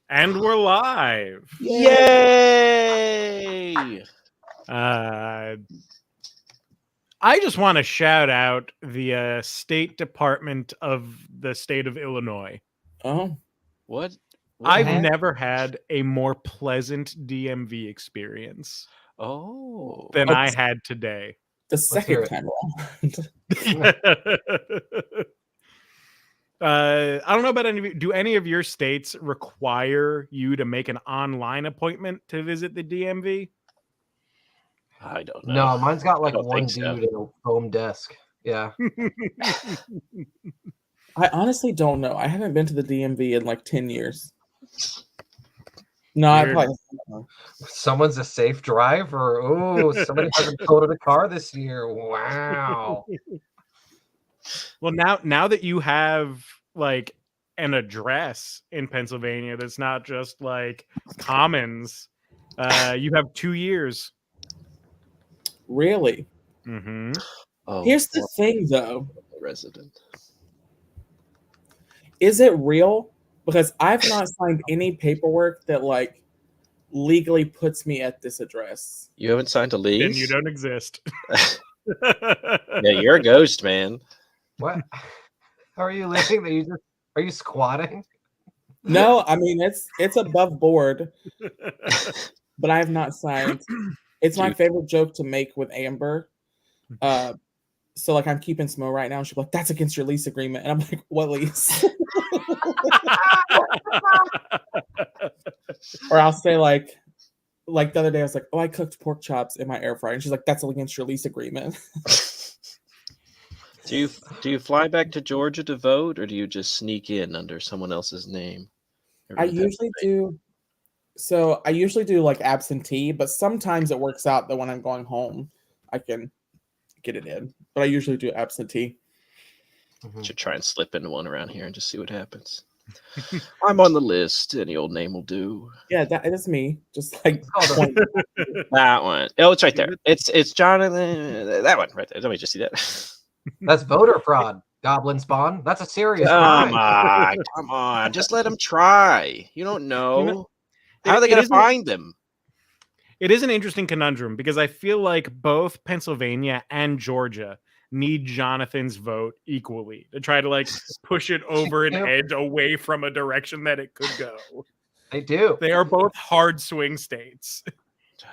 And we're live. Yay! I just want to shout out the State Department of the state of Illinois. Oh, What I've happened? never had a more pleasant DMV experience than I had today. The second time around. I don't know about any of you. Do any of your states require you to make an online appointment to visit the DMV? I don't know. No, mine's got like don't one think so. dude in a foam desk. Yeah. I honestly don't know. I haven't been to the DMV in like 10 years. No, I Weird. probably. Someone's a safe driver. Oh, somebody hasn't totaled a car this year. Wow. Well, now that you have like an address in Pennsylvania that's not just like Commons, you have 2 years. Really? Mm-hmm. Oh, Here's the thing, though. resident. Is it real? Because I've not signed any paperwork that like legally puts me at this address. You haven't signed a lease? Then you don't exist. Yeah, you're a ghost, man. What? How are you living? Are you squatting? No, I mean it's above board, but I have not signed. It's my favorite joke to make with Amber. So like I'm keeping Smo right now. She's like, "That's against your lease agreement," and I'm like, "What lease?" Or I'll say like the other day I was like, "Oh, I cooked pork chops in my air fryer," and she's like, "That's against your lease agreement." Do you fly back to Georgia to vote, or do you just sneak in under someone else's name? I usually do. So I usually do like absentee, but sometimes it works out that when I'm going home, I can get it in. But I usually do absentee. Should try and slip into one around here and just see what happens. I'm on the list. Any old name will do. Yeah, that is me. Just like that one. Oh, it's right there. It's Jonathan. That one right there. Let me just see that. That's voter fraud. Goblin spawn. That's a serious crime. Come on. Just let them try. You don't know. How are they It going to isn't- find them? It is an interesting conundrum because I feel like both Pennsylvania and Georgia need Jonathan's vote equally to try to like push it over an edge away from a direction that it could go. They do. They are both hard swing states.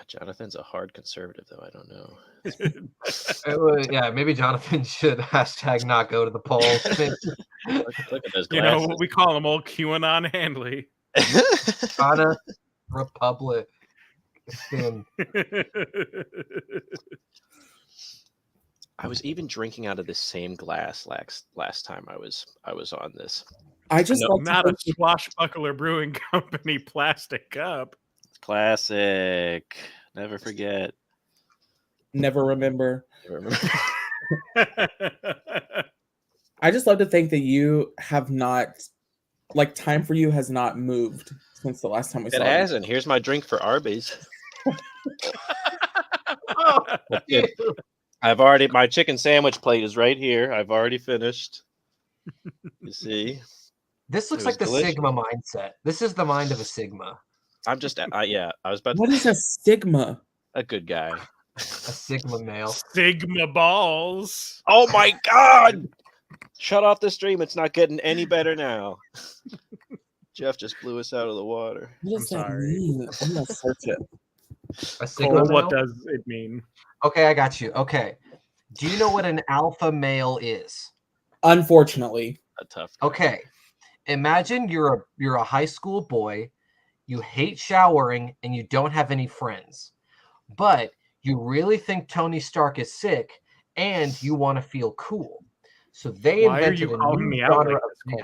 Jonathan's a hard conservative, though. I don't know. Yeah, maybe Jonathan should hashtag not go to the polls. Look at those glasses. You know what we call them, old QAnon Handley. Ghana Republic. I was even drinking out of the same glass last time I was on this. I just no, not a Swashbuckler Brewing Company plastic cup. Classic. Never forget. Never remember. Never remember. I just love to think that you have not, like, time for you has not moved since the last time we saw it. It hasn't. Here's my drink for Arby's. My chicken sandwich plate is right here. I've already finished. You see? This looks like the delicious. Sigma mindset. This is the mind of a Sigma. I'm just, I was about What is a Sigma? A good guy. A Sigma male. Sigma balls. Oh my God! Shut off the stream. It's not getting any better now. Jeff just blew us out of the water. What does that mean? I'm gonna search it. A Sigma Cole, male? what does it mean? Okay, I got you. Okay. Do you know what an alpha male is? Unfortunately. A tough guy. Okay. Imagine you're a high school boy, you hate showering, and you don't have any friends. But you really think Tony Stark is sick, and you want to feel cool. So they invented a new genre of man.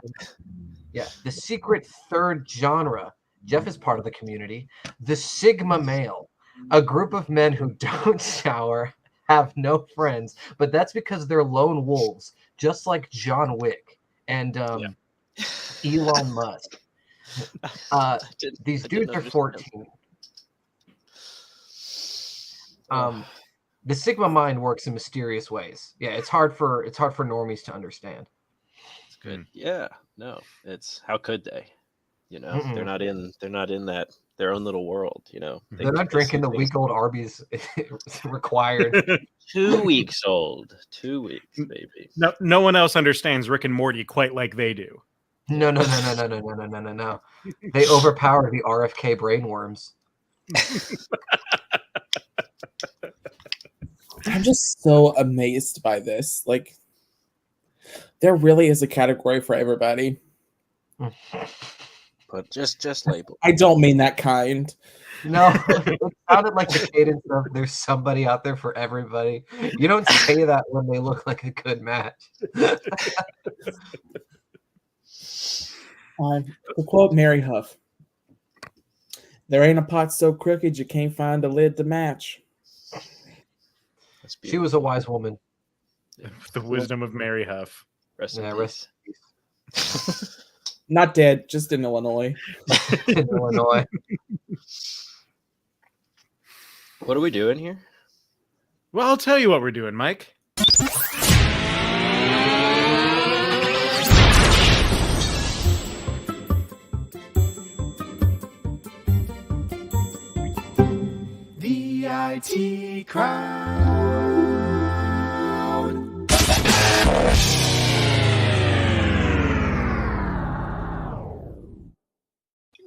Yeah, the secret third genre. Jeff is part of the community. The Sigma male, a group of men who don't shower, have no friends, but that's because they're lone wolves, just like John Wick and Elon Musk. These dudes are 14. The Sigma mind works in mysterious ways. Yeah, it's hard for normies to understand. It's good. Yeah, no, it's how could they? You know, they're not in that their own little world. You know, They're not drinking the week-old Arby's required. 2 weeks old. 2 weeks, baby. No one else understands Rick and Morty quite like they do. No. They overpower the RFK brainworms. I'm just so amazed by this. Like, there really is a category for everybody. But just label. I don't mean that kind. No, it sounded like the cadence of "there's somebody out there for everybody." You don't say that when they look like a good match. To quote Mary Huff, "There ain't a pot so crooked you can't find a lid to match." She was a wise woman. The wisdom of Mary Huff. Rest in peace. Not dead, just in Illinois. In Illinois. What are we doing here? Well, I'll tell you what we're doing, Mike. The IT crowd.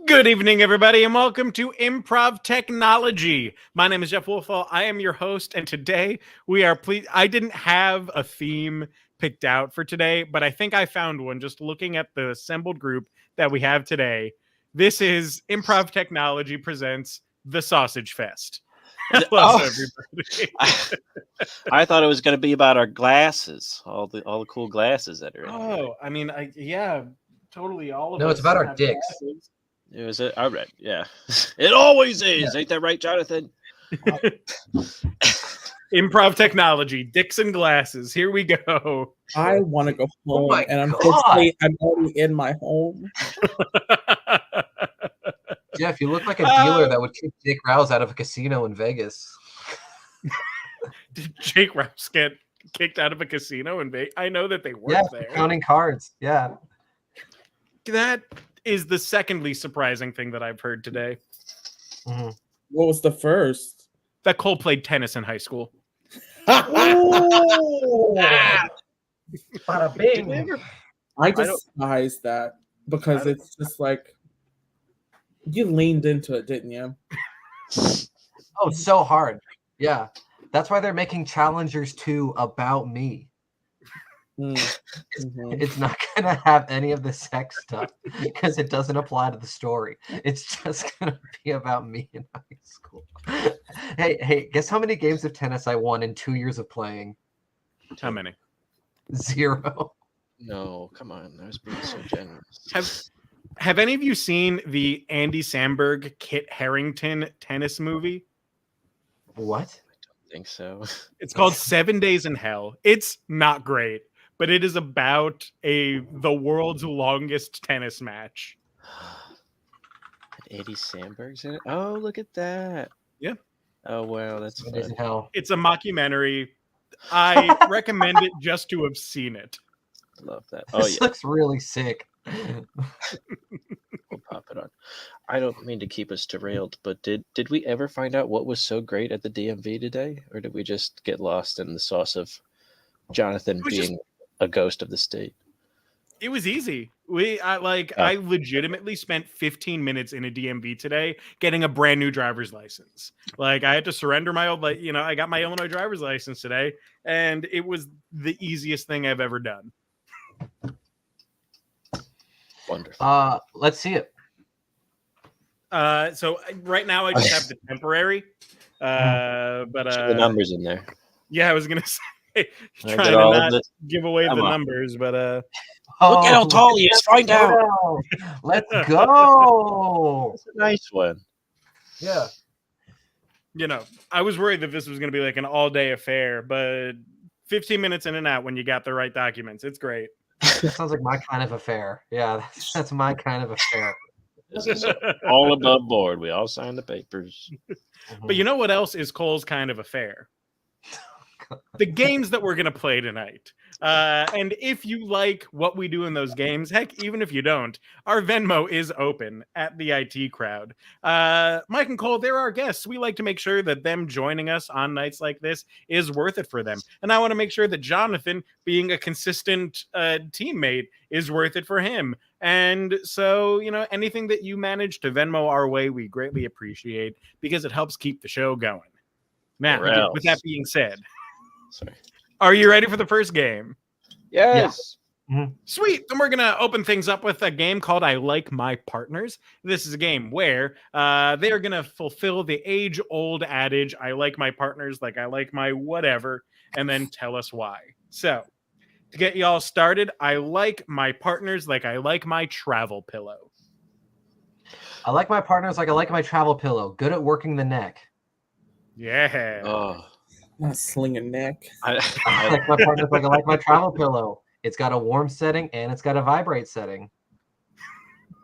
Good evening, everybody, and welcome to Improv Technology. My name is Jeff Wolfall. I am your host, and today we are pleased. I didn't have a theme picked out for today, but I think I found one just looking at the assembled group that we have today. This is Improv Technology presents The Sausage Fest. Hello, everybody. I thought it was going to be about our glasses, all the cool glasses that are in here. Oh, I mean, yeah, totally. All of No, us it's about our have dicks. glasses. Is it? All right. Yeah. It always is. Yeah. Ain't that right, Jonathan? Improv Technology, dicks and glasses. Here we go. I want to go home, and unfortunately, I'm already in my home. Jeff, you look like a dealer that would kick Jake Rouse out of a casino in Vegas. Did Jake Rouse get kicked out of a casino in Vegas? I know that they work there. Counting cards. Yeah. That is the second least surprising thing that I've heard today. Mm-hmm. What was the first? That Cole played tennis in high school. Bada bing. I despise that because it's just like you leaned into it, didn't you? Oh, so hard. Yeah. That's why they're making Challengers 2 about me. It's not going to have any of the sex stuff because it doesn't apply to the story. It's just going to be about me in high school. Hey, guess how many games of tennis I won in 2 years of playing? How many? 0. No, come on. I was being so generous. Have any of you seen the Andy Samberg, Kit Harington tennis movie? What? I don't think so. It's called 7 Days in Hell. It's not great, but it is about the world's longest tennis match. Andy Samberg's in it? Oh, look at that. Yeah. Oh, wow. That's 7 Days in Hell. It's a mockumentary. I recommend it just to have seen it. Love that. This looks really sick. We'll pop it on. I don't mean to keep us derailed, but did we ever find out what was so great at the DMV today, or did we just get lost in the sauce of Jonathan being a ghost of the state? It was easy. I legitimately spent 15 minutes in a DMV today getting a brand new driver's license. Like I had to surrender my old, I got my Illinois driver's license today, and it was the easiest thing I've ever done. Wonderful. Let's see it. So right now I just have the temporary. But the numbers in there. Yeah, I was gonna say trying to not give away the numbers, but look at how tall he is. Find out. Let's go. That's a nice one. Yeah. I was worried that this was gonna be like an all-day affair, but 15 minutes in and out when you got the right documents. It's great. That sounds like my kind of affair. Yeah, that's my kind of affair. This is all above board. We all signed the papers. But you know what else is Cole's kind of affair? the games that we're going to play tonight. And if you like what we do in those games, heck, even if you don't, our Venmo is open at the IT Crowd. Mike and Cole, they're our guests. We like to make sure that them joining us on nights like this is worth it for them. And I want to make sure that Jonathan, being a consistent teammate, is worth it for him. And so, anything that you manage to Venmo our way, we greatly appreciate because it helps keep the show going. Now, with that being said, sorry. Are you ready for the first game? Yes. Yeah. Mm-hmm. Sweet. Then we're going to open things up with a game called I Like My Partners. This is a game where they are going to fulfill the age-old adage, I like my partners like I like my whatever, and then tell us why. So, to get you all started, I like my partners like I like my travel pillow. I like my partners like I like my travel pillow. Good at working the neck. Yeah. Oh. Not slinging neck. I like my partners like I like my travel pillow. It's got a warm setting and it's got a vibrate setting.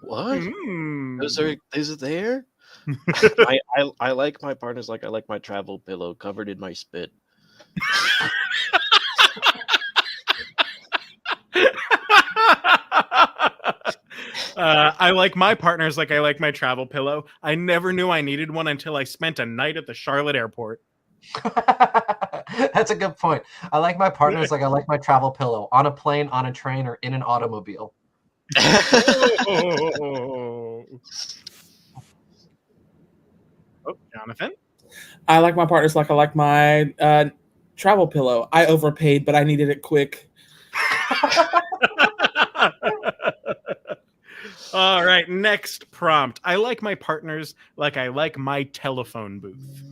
What? Those are there? I like my partners like I like my travel pillow covered in my spit. I like my partners like I like my travel pillow. I never knew I needed one until I spent a night at the Charlotte airport. That's a good point. I like my partners like I like my travel pillow on a plane, on a train, or in an automobile. Oh, Jonathan? I like my partners like I like my travel pillow. I overpaid, but I needed it quick. All right, next prompt. I like my partners like I like my telephone booth.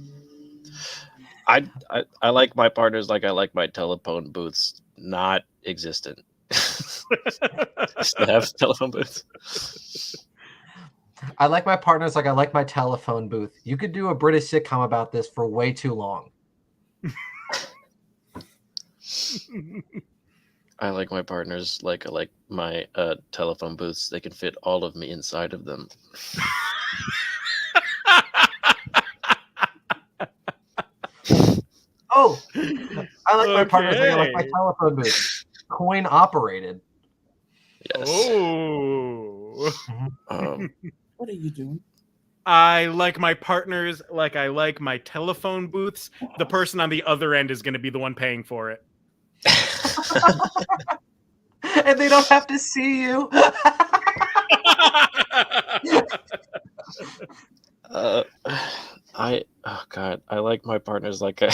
I like my partners like I like my telephone booths not existent. Still have telephone booths. I like my partners like I like my telephone booth. You could do a British sitcom about this for way too long. I like my partners like I like my telephone booths. They can fit all of me inside of them. Oh, I like my partners like I like my telephone booth. Coin operated. Yes. Oh. What are you doing? I like my partners like I like my telephone booths. The person on the other end is going to be the one paying for it. And they don't have to see you. I like my partners like I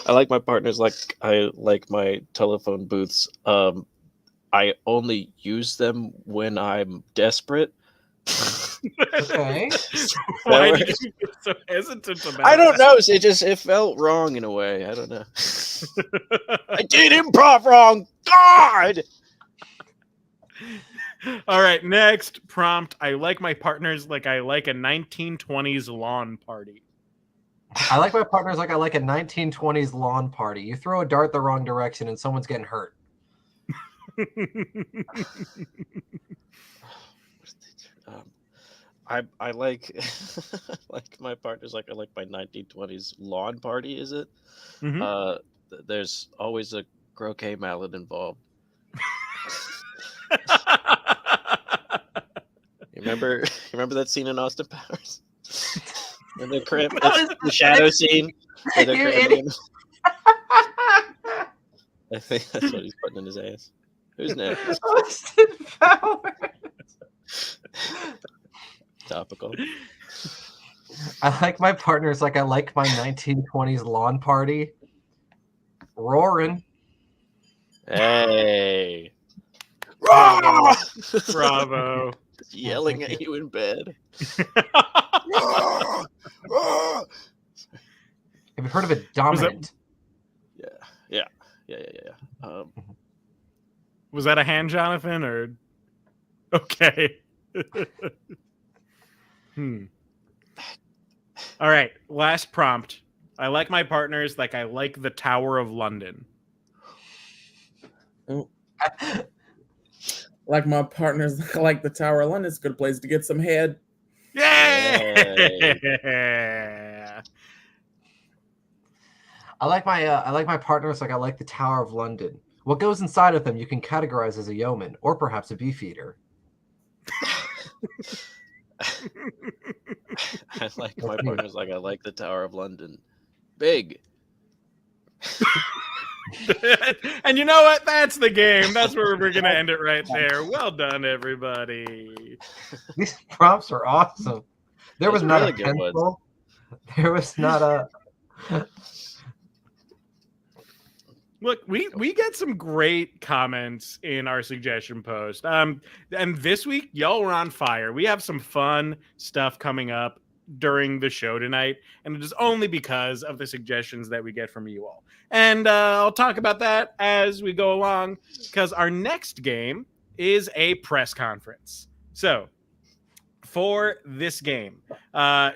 like my partners like I like my telephone booths. I only use them when I'm desperate. Okay. Why did you get so hesitant about I don't know. It felt wrong in a way. I don't know. I did improv wrong. God. All right, next prompt. I like my partners like I like a 1920s lawn party. I like my partners like I like a 1920s lawn party. You throw a dart the wrong direction and someone's getting hurt. I like like my partners like I like my 1920s lawn party. Is it? Mm-hmm. There's always a croquet mallet involved. You remember that scene in Austin Powers? In the crib, the shadow scene. I think that's what he's putting in his ass. Who's next? Austin Powers. Topical. I like my partners like I like my 1920s lawn party. Roaring. Hey. Bravo. Yelling at you in bed. Have you heard of a dominant? Yeah. Was that a hand, Jonathan, or okay? All right, last prompt. I like my partners like I like the Tower of London. Oh. Like my partners, I like the Tower of London. It's a good place to get some head. Yeah. I like my partners like I like the Tower of London. What goes inside of them you can categorize as a yeoman or perhaps a beefeater. I like my partners like I like the Tower of London. Big. And you know what? That's the game. That's where we're gonna end it right there. Well done, everybody. These prompts are awesome. There was Those are not really a good ones. pencil. There was not a. Look, we get some great comments in our suggestion post. And this week, y'all were on fire. We have some fun stuff coming up during the show tonight, and it is only because of the suggestions that we get from you all. And I'll talk about that as we go along, because our next game is a press conference. So, for this game,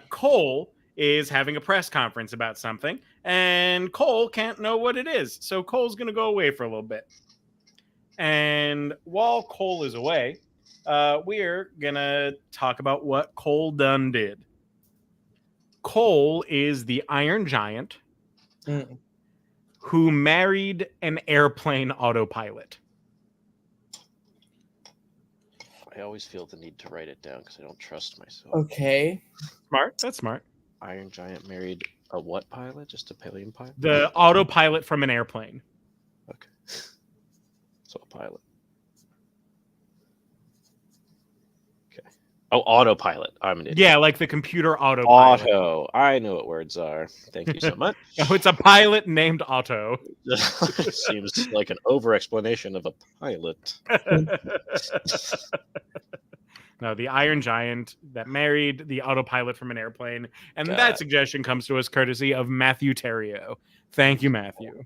Cole is having a press conference about something, and Cole can't know what it is. So Cole's going to go away for a little bit. And while Cole is away, we're going to talk about what Cole done did. Cole is the Iron Giant who married an airplane autopilot. I always feel the need to write it down because I don't trust myself. Okay. Smart. That's smart. Iron Giant married a what pilot? Just a pallium pilot? The autopilot from an airplane. Okay. So a pilot. Okay. Oh, autopilot. I'm an idiot. Yeah, like the computer autopilot. Auto. I know what words are. Thank you so much. Oh, it's a pilot named Otto. Seems like an over-explanation of a pilot. No, the Iron Giant that married the autopilot from an airplane. And God. that suggestion comes to us courtesy of Matthew Terrio. Thank you, Matthew.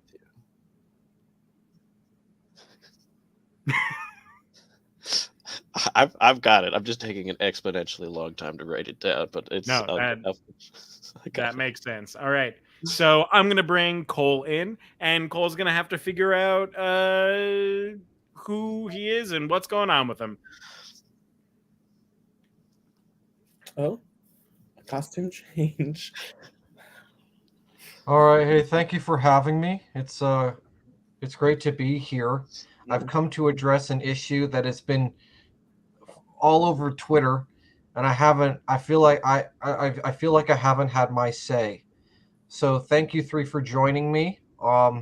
I've got it. I'm just taking an exponentially long time to write it down, but it's No, that that makes sense. All right. So I'm going to bring Cole in, and Cole's going to have to figure out who he is and what's going on with him. Oh, costume change. All right, hey, thank you for having me. It's great to be here. I've come to address an issue that has been all over Twitter, and I feel like I feel like I haven't had my say. So thank you three for joining me. I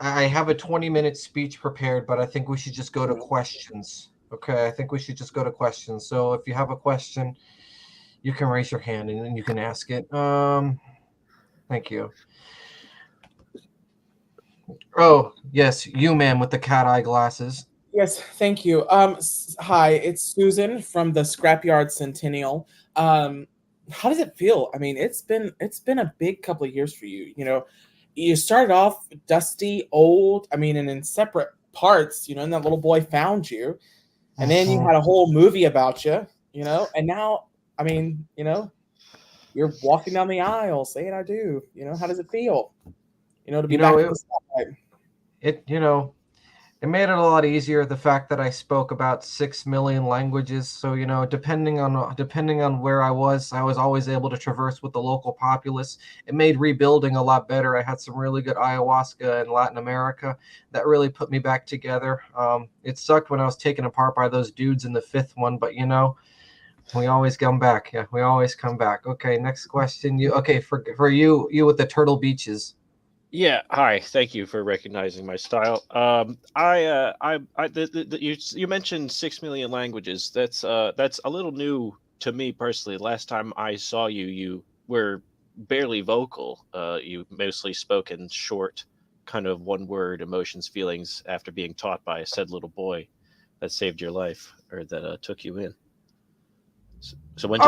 have a 20-minute speech prepared, but I think we should just go to questions. Okay, I think we should just go to questions. So if you have a question, you can raise your hand and then you can ask it. Thank you. Oh, yes, you, ma'am, with the cat eye glasses. Yes, thank you. Hi, it's Susan from the Scrapyard Centennial. How does it feel? I mean, it's been a big couple of years for you. You know, you started off dusty, old. I mean, and in separate parts. You know, and that little boy found you. And then you had a whole movie about you, you know, and now, I mean, you know, you're walking down the aisle saying I do, you know, how does it feel? You know, to be back in the spotlight. It made it a lot easier, the fact that I spoke about 6 million languages. So, you know, depending on where I was always able to traverse with the local populace. It made rebuilding a lot better. I had some really good ayahuasca in Latin America that really put me back together. It sucked when I was taken apart by those dudes in the fifth one, but you know, we always come back. Yeah, we always come back. Okay, next question. For you with the Turtle Beaches. Yeah, hi. Thank you for recognizing my style. You mentioned 6 million languages. That's a little new to me personally. Last time I saw you, you were barely vocal. You mostly spoke in short, kind of one-word emotions, feelings after being taught by a said little boy that saved your life or that took you in. So when So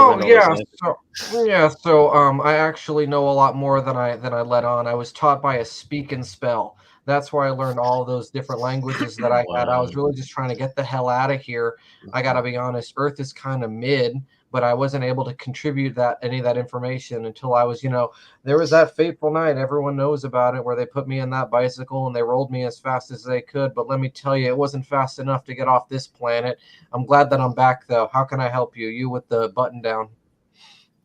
I actually know a lot more than I let on. I was taught by a speak and spell. That's where I learned all of those different languages that I had. I was really just trying to get the hell out of here. I gotta be honest, Earth is kind of mid, but I wasn't able to contribute any of that information until I was, you know, there was that fateful night. Everyone knows about it, where they put me in that bicycle and they rolled me as fast as they could. But let me tell you, it wasn't fast enough to get off this planet. I'm glad that I'm back, though. How can I help you? You with the button down.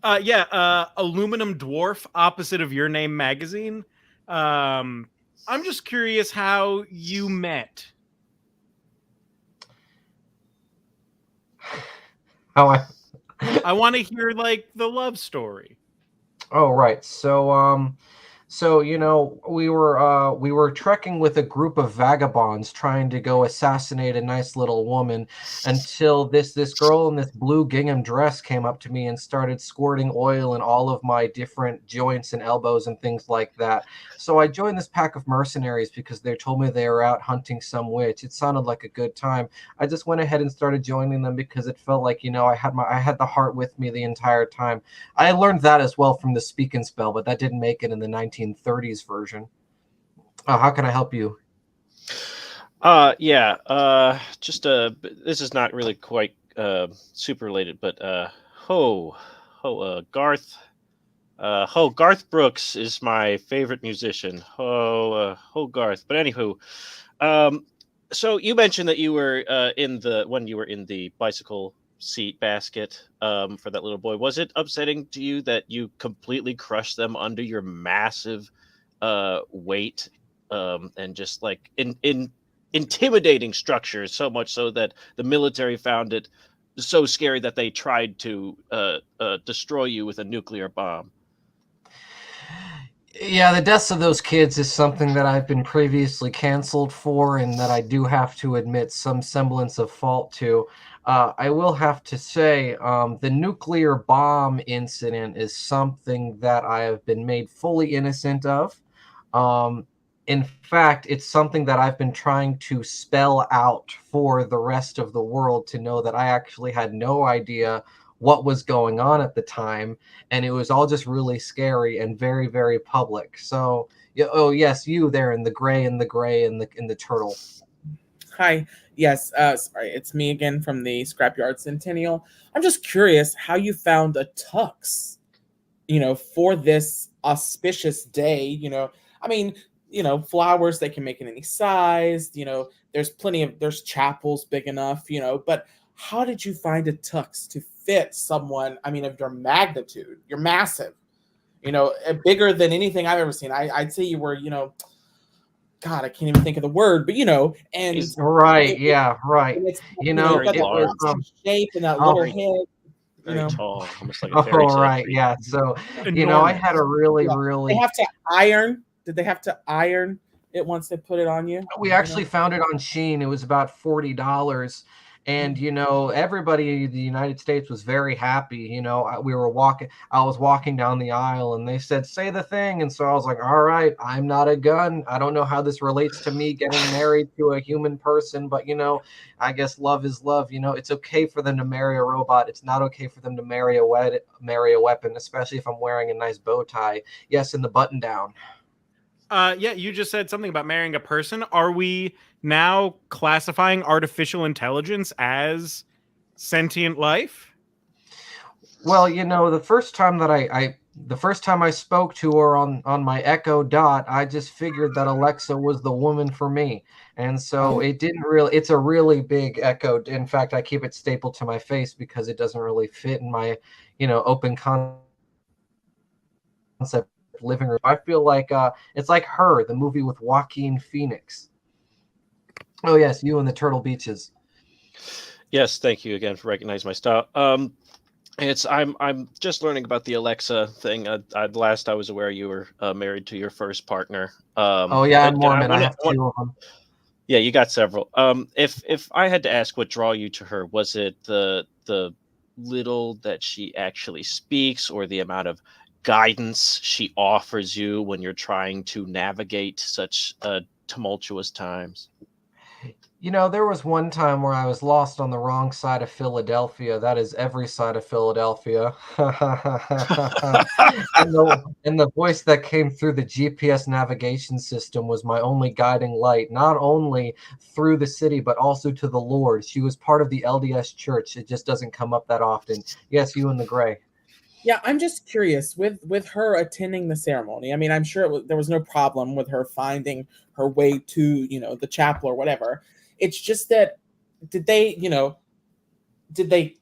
Aluminum Dwarf, opposite of Your Name magazine. I'm just curious how you met. How I want to hear like the love story. Oh, right. So we were trekking with a group of vagabonds trying to go assassinate a nice little woman until this girl in this blue gingham dress came up to me and started squirting oil in all of my different joints and elbows and things like that. So I joined this pack of mercenaries because they told me they were out hunting some witch. It sounded like a good time. I just went ahead and started joining them because it felt like, I had the heart with me the entire time. I learned that as well from the Speak and Spell, but that didn't make it in the 1930s version. How can I help you? Just this is not really quite super related, but Garth Garth Brooks is my favorite musician. Garth. But anywho, so you mentioned that you were when you were in the bicycle seat basket for that little boy. Was it upsetting to you that you completely crushed them under your massive weight and just like in intimidating structures, so much so that the military found it so scary that they tried to destroy you with a nuclear bomb? Yeah, the deaths of those kids is something that I've been previously canceled for, and that I do have to admit some semblance of fault to. I will have to say, the nuclear bomb incident is something that I have been made fully innocent of. In fact, it's something that I've been trying to spell out for the rest of the world to know that I actually had no idea what was going on at the time, and it was all just really scary and very, very public. So, oh yes, you there in the gray and the turtle. Hi. Yes, sorry, it's me again from the Scrapyard Centennial. I'm just curious how you found a tux, for this auspicious day. I mean, flowers, they can make in any size. There's chapels big enough, but how did you find a tux to fit someone, I mean, of your magnitude? You're massive, bigger than anything I've ever seen. I'd say you were, God, I can't even think of the word, but and right, it, yeah, right. it's, You you've know, got it was that shape and that oh, little head, Very tall, almost like a fairy oh, tale right, creature. yeah. So, I Enormous. had a really, Yeah. They really. have to iron. Did they have to iron it once they put it on you? We actually found it on Shein. It was about $40. And, everybody in the United States was very happy. I was walking down the aisle and they said, say the thing. And so I was like, all right, I'm not a gun. I don't know how this relates to me getting married to a human person, but, I guess love is love. It's okay for them to marry a robot. It's not okay for them to marry a weapon, especially if I'm wearing a nice bow tie. Yes, and the button down. You just said something about marrying a person. Are we now classifying artificial intelligence as sentient life? Well, the first time that the first time I spoke to her on my Echo Dot, I just figured that Alexa was the woman for me. And so it didn't really, it's a really big Echo. In fact, I keep it stapled to my face because it doesn't really fit in my, open concept living room. I feel like it's like Her, the movie with Joaquin Phoenix. Oh yes, you and the Turtle Beaches. Yes, thank you again for recognizing my style. I'm just learning about the Alexa thing. Last I was aware you were married to your first partner. Oh yeah, I'm Mormon. I have two of them. Yeah, you got several. If I had to ask what draw you to her, was it the little that she actually speaks, or the amount of guidance she offers you when you're trying to navigate such tumultuous times? There was one time where I was lost on the wrong side of Philadelphia. That is every side of Philadelphia. and the voice that came through the GPS navigation system was my only guiding light, not only through the city, but also to the Lord. She was part of the LDS church. It just doesn't come up that often. Yes, you in the gray. Yeah, I'm just curious with her attending the ceremony. I mean, I'm sure there was no problem with her finding her way to, the chapel or whatever. It's just that did they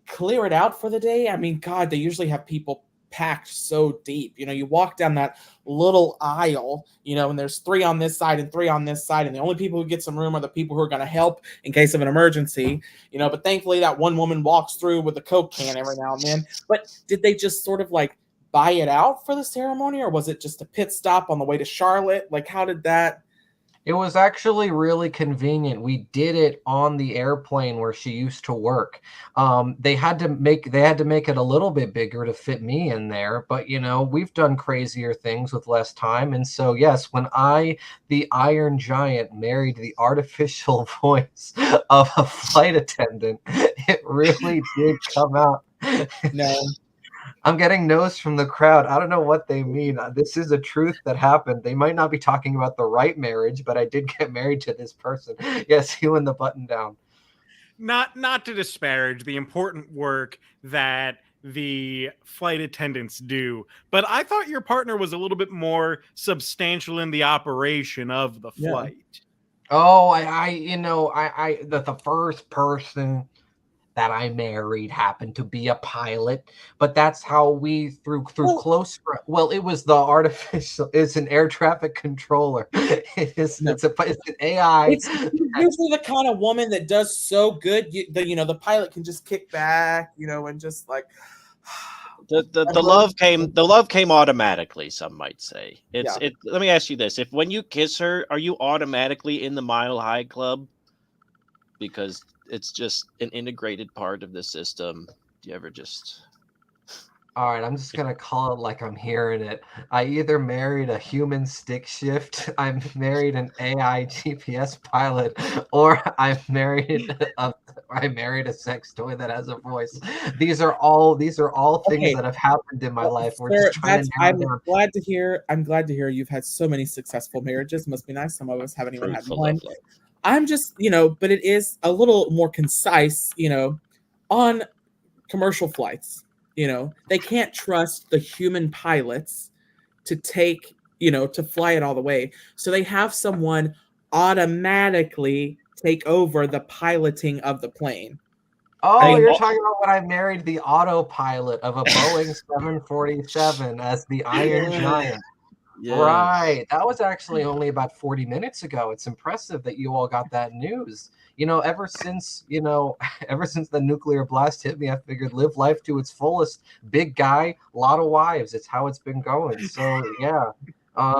clear it out for the day? I mean, God, they usually have people packed so deep. You walk down that little aisle, and there's 3 on this side and 3 on this side, and the only people who get some room are the people who are going to help in case of an emergency. But thankfully that one woman walks through with a Coke can every now and then. But did they just sort of like buy it out for the ceremony, or was it just a pit stop on the way to Charlotte? Like, how did that? It was actually really convenient. We did it on the airplane where she used to work. They had to make it a little bit bigger to fit me in there, but we've done crazier things with less time. And so yes, when I, the Iron Giant, married the artificial voice of a flight attendant, it really did come out. No. I'm getting no's from the crowd. I don't know what they mean. This is a truth that happened. They might not be talking about the right marriage, but I did get married to this person. Yes, you and the button down. Not to disparage the important work that the flight attendants do, but I thought your partner was a little bit more substantial in the operation of the flight. Oh, the first person that I married happened to be a pilot, but that's how we through close. Well, it was the artificial. It's an air traffic controller. It's an AI. It's usually the kind of woman that does so good. The pilot can just kick back, and just like the love came automatically. Some might say Let me ask you this: if when you kiss her, are you automatically in the Mile High Club? Because it's just an integrated part of the system. Do you ever just... All right, I'm just going to call it like I'm hearing it. I either married a human stick shift, I married an AI GPS pilot, or I married a sex toy that has a voice. These are all things that have happened in my life. I'm glad to hear you've had so many successful marriages. Must be nice. Some of us haven't even had one. I'm just, but it is a little more concise, on commercial flights. They can't trust the human pilots to take, to fly it all the way. So they have someone automatically take over the piloting of the plane. Oh, you're talking about when I married the autopilot of a Boeing 747 as the Iron Giant. Yeah. Right. That was actually only about 40 minutes ago. It's impressive that you all got that news. Ever since the nuclear blast hit me, I figured live life to its fullest. Big guy, a lot of wives. It's how it's been going. So yeah,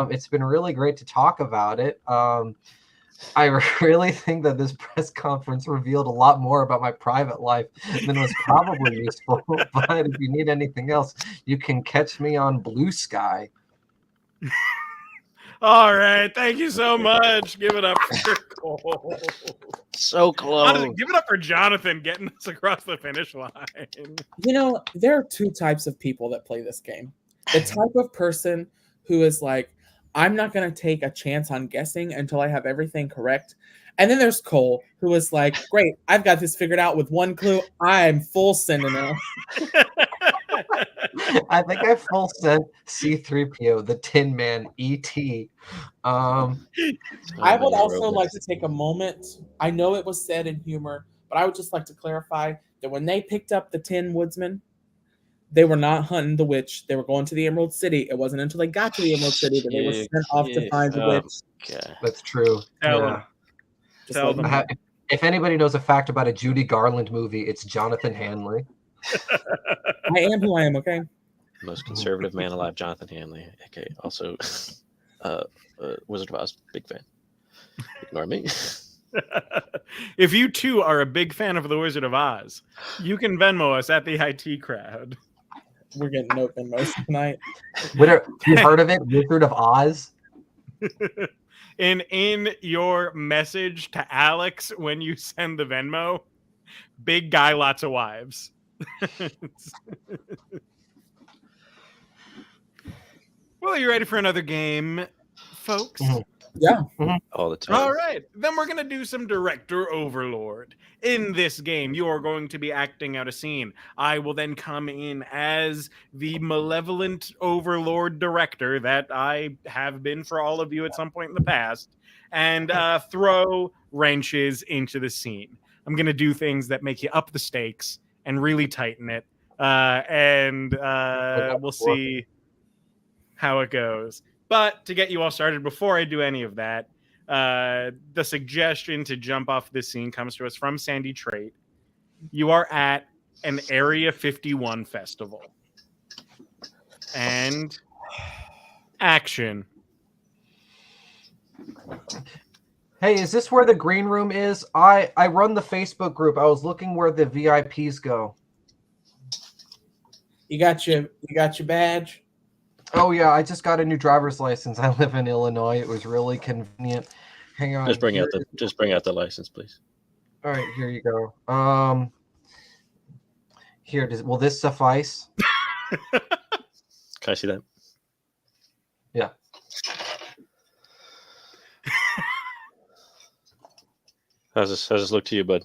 it's been really great to talk about it. I really think that this press conference revealed a lot more about my private life than was probably useful. But if you need anything else, you can catch me on Blue Sky. All right, thank you so much. Give it up for Cole. So close. Give it up for Jonathan getting us across the finish line. There are 2 types of people that play this game. The type of person who is like, I'm not going to take a chance on guessing until I have everything correct. And then there's Cole, who is like, great, I've got this figured out with one clue. I'm full sending now. I think I full sent C-3PO, the Tin Man, E.T. I would also like to take a moment. I know it was said in humor, but I would just like to clarify that when they picked up the Tin Woodsman, they were not hunting the witch. They were going to the Emerald City. It wasn't until they got to the Emerald City that they were sent off to find the witch. Okay. That's true. Tell them. If anybody knows a fact about a Judy Garland movie, it's Jonathan Hanley. I am who I am, okay? Most conservative man alive, Jonathan Hanley. Okay, also Wizard of Oz, big fan. Ignore me. If you too are a big fan of the Wizard of Oz, you can Venmo us at the IT Crowd. We're getting no Venmos tonight. You heard of it? Wizard of Oz? In your message to Alex when you send the Venmo, big guy, lots of wives. Well, are you ready for another game, folks? Mm-hmm. Yeah. All the time. All right. Then we're going to do some Director Overlord. In this game, you are going to be acting out a scene. I will then come in as the malevolent Overlord director that I have been for all of you at some point in the past and throw wrenches into the scene. I'm going to do things that make you up the stakes and really tighten it. and we'll see how it goes. But to get you all started, before I do any of that, the suggestion to jump off this scene comes to us from Sandy Trait. You are at an Area 51 festival. And action. Hey, is this where the green room is? I run the Facebook group. I was looking where the VIPs go. You got your badge? Oh yeah, I just got a new driver's license. I live in Illinois. It was really convenient. Hang on. Just bring out the license, please. All right, here you go. Here, will this suffice? Can I see that? Yeah. How's this look to you, bud?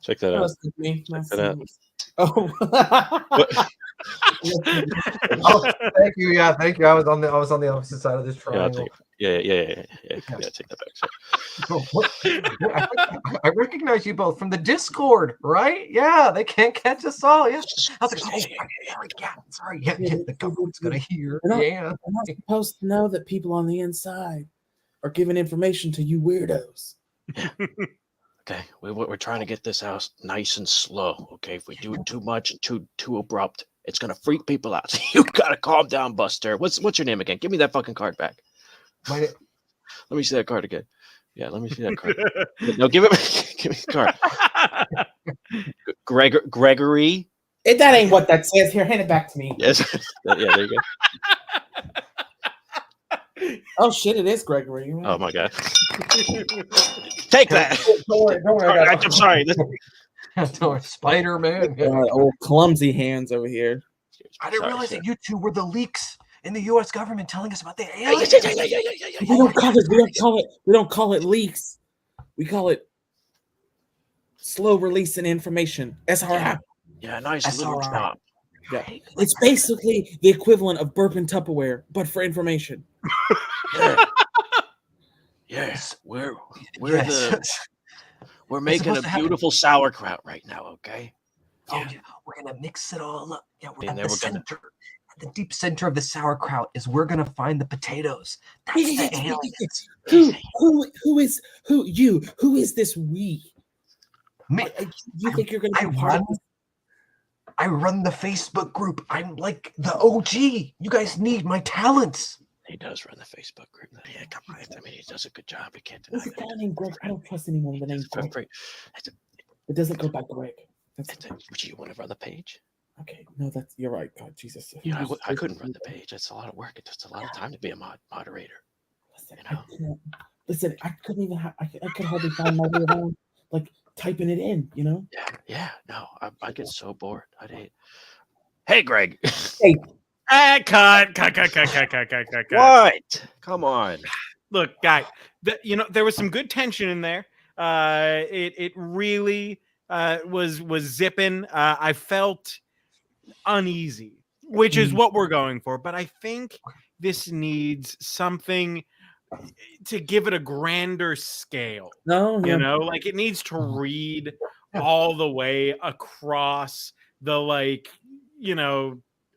Check that out. Check that out. Oh. Oh, thank you. Yeah, thank you. I was on the opposite side of this triangle. Yeah. Take that back. I recognize you both from the Discord, right? Yeah, they can't catch us all. Yeah, I was like, sorry. Yeah, the government's gonna hear. We're not supposed to know that people on the inside are giving information to you weirdos. Okay, we're trying to get this house nice and slow. Okay, if we do it too much and too abrupt, it's gonna freak people out. So you gotta calm down, Buster. What's your name again? Give me that fucking card back. Let me see that card again. Yeah, let me see that card. No, give me the card. Gregory. That ain't what that says. Here, hand it back to me. Yes. Yeah, there you go. Oh shit, it is Gregory. Oh my god. Take that. Don't worry. I'm sorry. Spider-Man. Old clumsy hands over here. I didn't realize that you two were the leaks in the U.S. government telling us about the aliens. We don't call it leaks. We call it slow releasing information. SRI. Yeah, nice little job. Yeah. It's basically the equivalent of burping Tupperware, but for information. Yes, we're making a beautiful sauerkraut right now. Okay. Oh yeah, we're gonna mix it all up. Yeah, we're at the center. At the deep center of the sauerkraut is we're gonna find the potatoes. That's the aliens. Who is this we? Me. You think you're gonna be part of this? I run the Facebook group. I'm like the OG. You guys need my talents. He does run the Facebook group. Yeah, come on. I mean, he does a good job. We can't deny What's the guy named Greg? I don't trust anyone with the name Greg. It doesn't go by Greg. Would you want to run the page? Okay, no, you're right. God, Jesus. I couldn't run the page. It's a lot of work. It takes a lot of time to be a moderator. Listen, I couldn't even. I could hardly find my way around, like typing it in. You know? Yeah. No, I get so bored. I'd hate. Hey, Greg. Hey. Cut. What? Come on. Look, guy, there was some good tension in there. It really was zipping. I felt uneasy, which is what we're going for. But I think this needs something to give it a grander scale. Like it needs to read all the way across the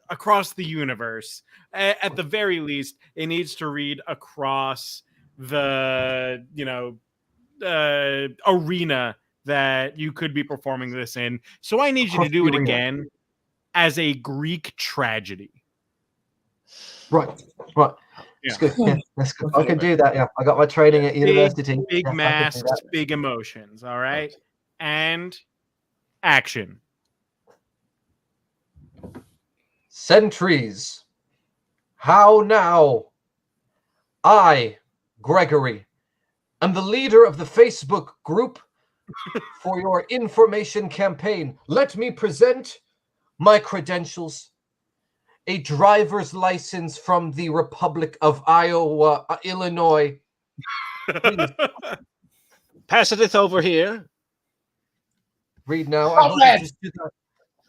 across the universe. At the very least, it needs to read across the arena that you could be performing this in. So I need you to do it again as a Greek tragedy. Right. Yeah. That's good. Yeah, that's good. I can do that. Yeah, I got my training at university. Big masks, big emotions. All right, and action. Sentries. How now? I, Gregory, am the leader of the Facebook group for your information campaign. Let me present my credentials. A driver's license from the Republic of Iowa, Illinois. Pass it over here. Read now.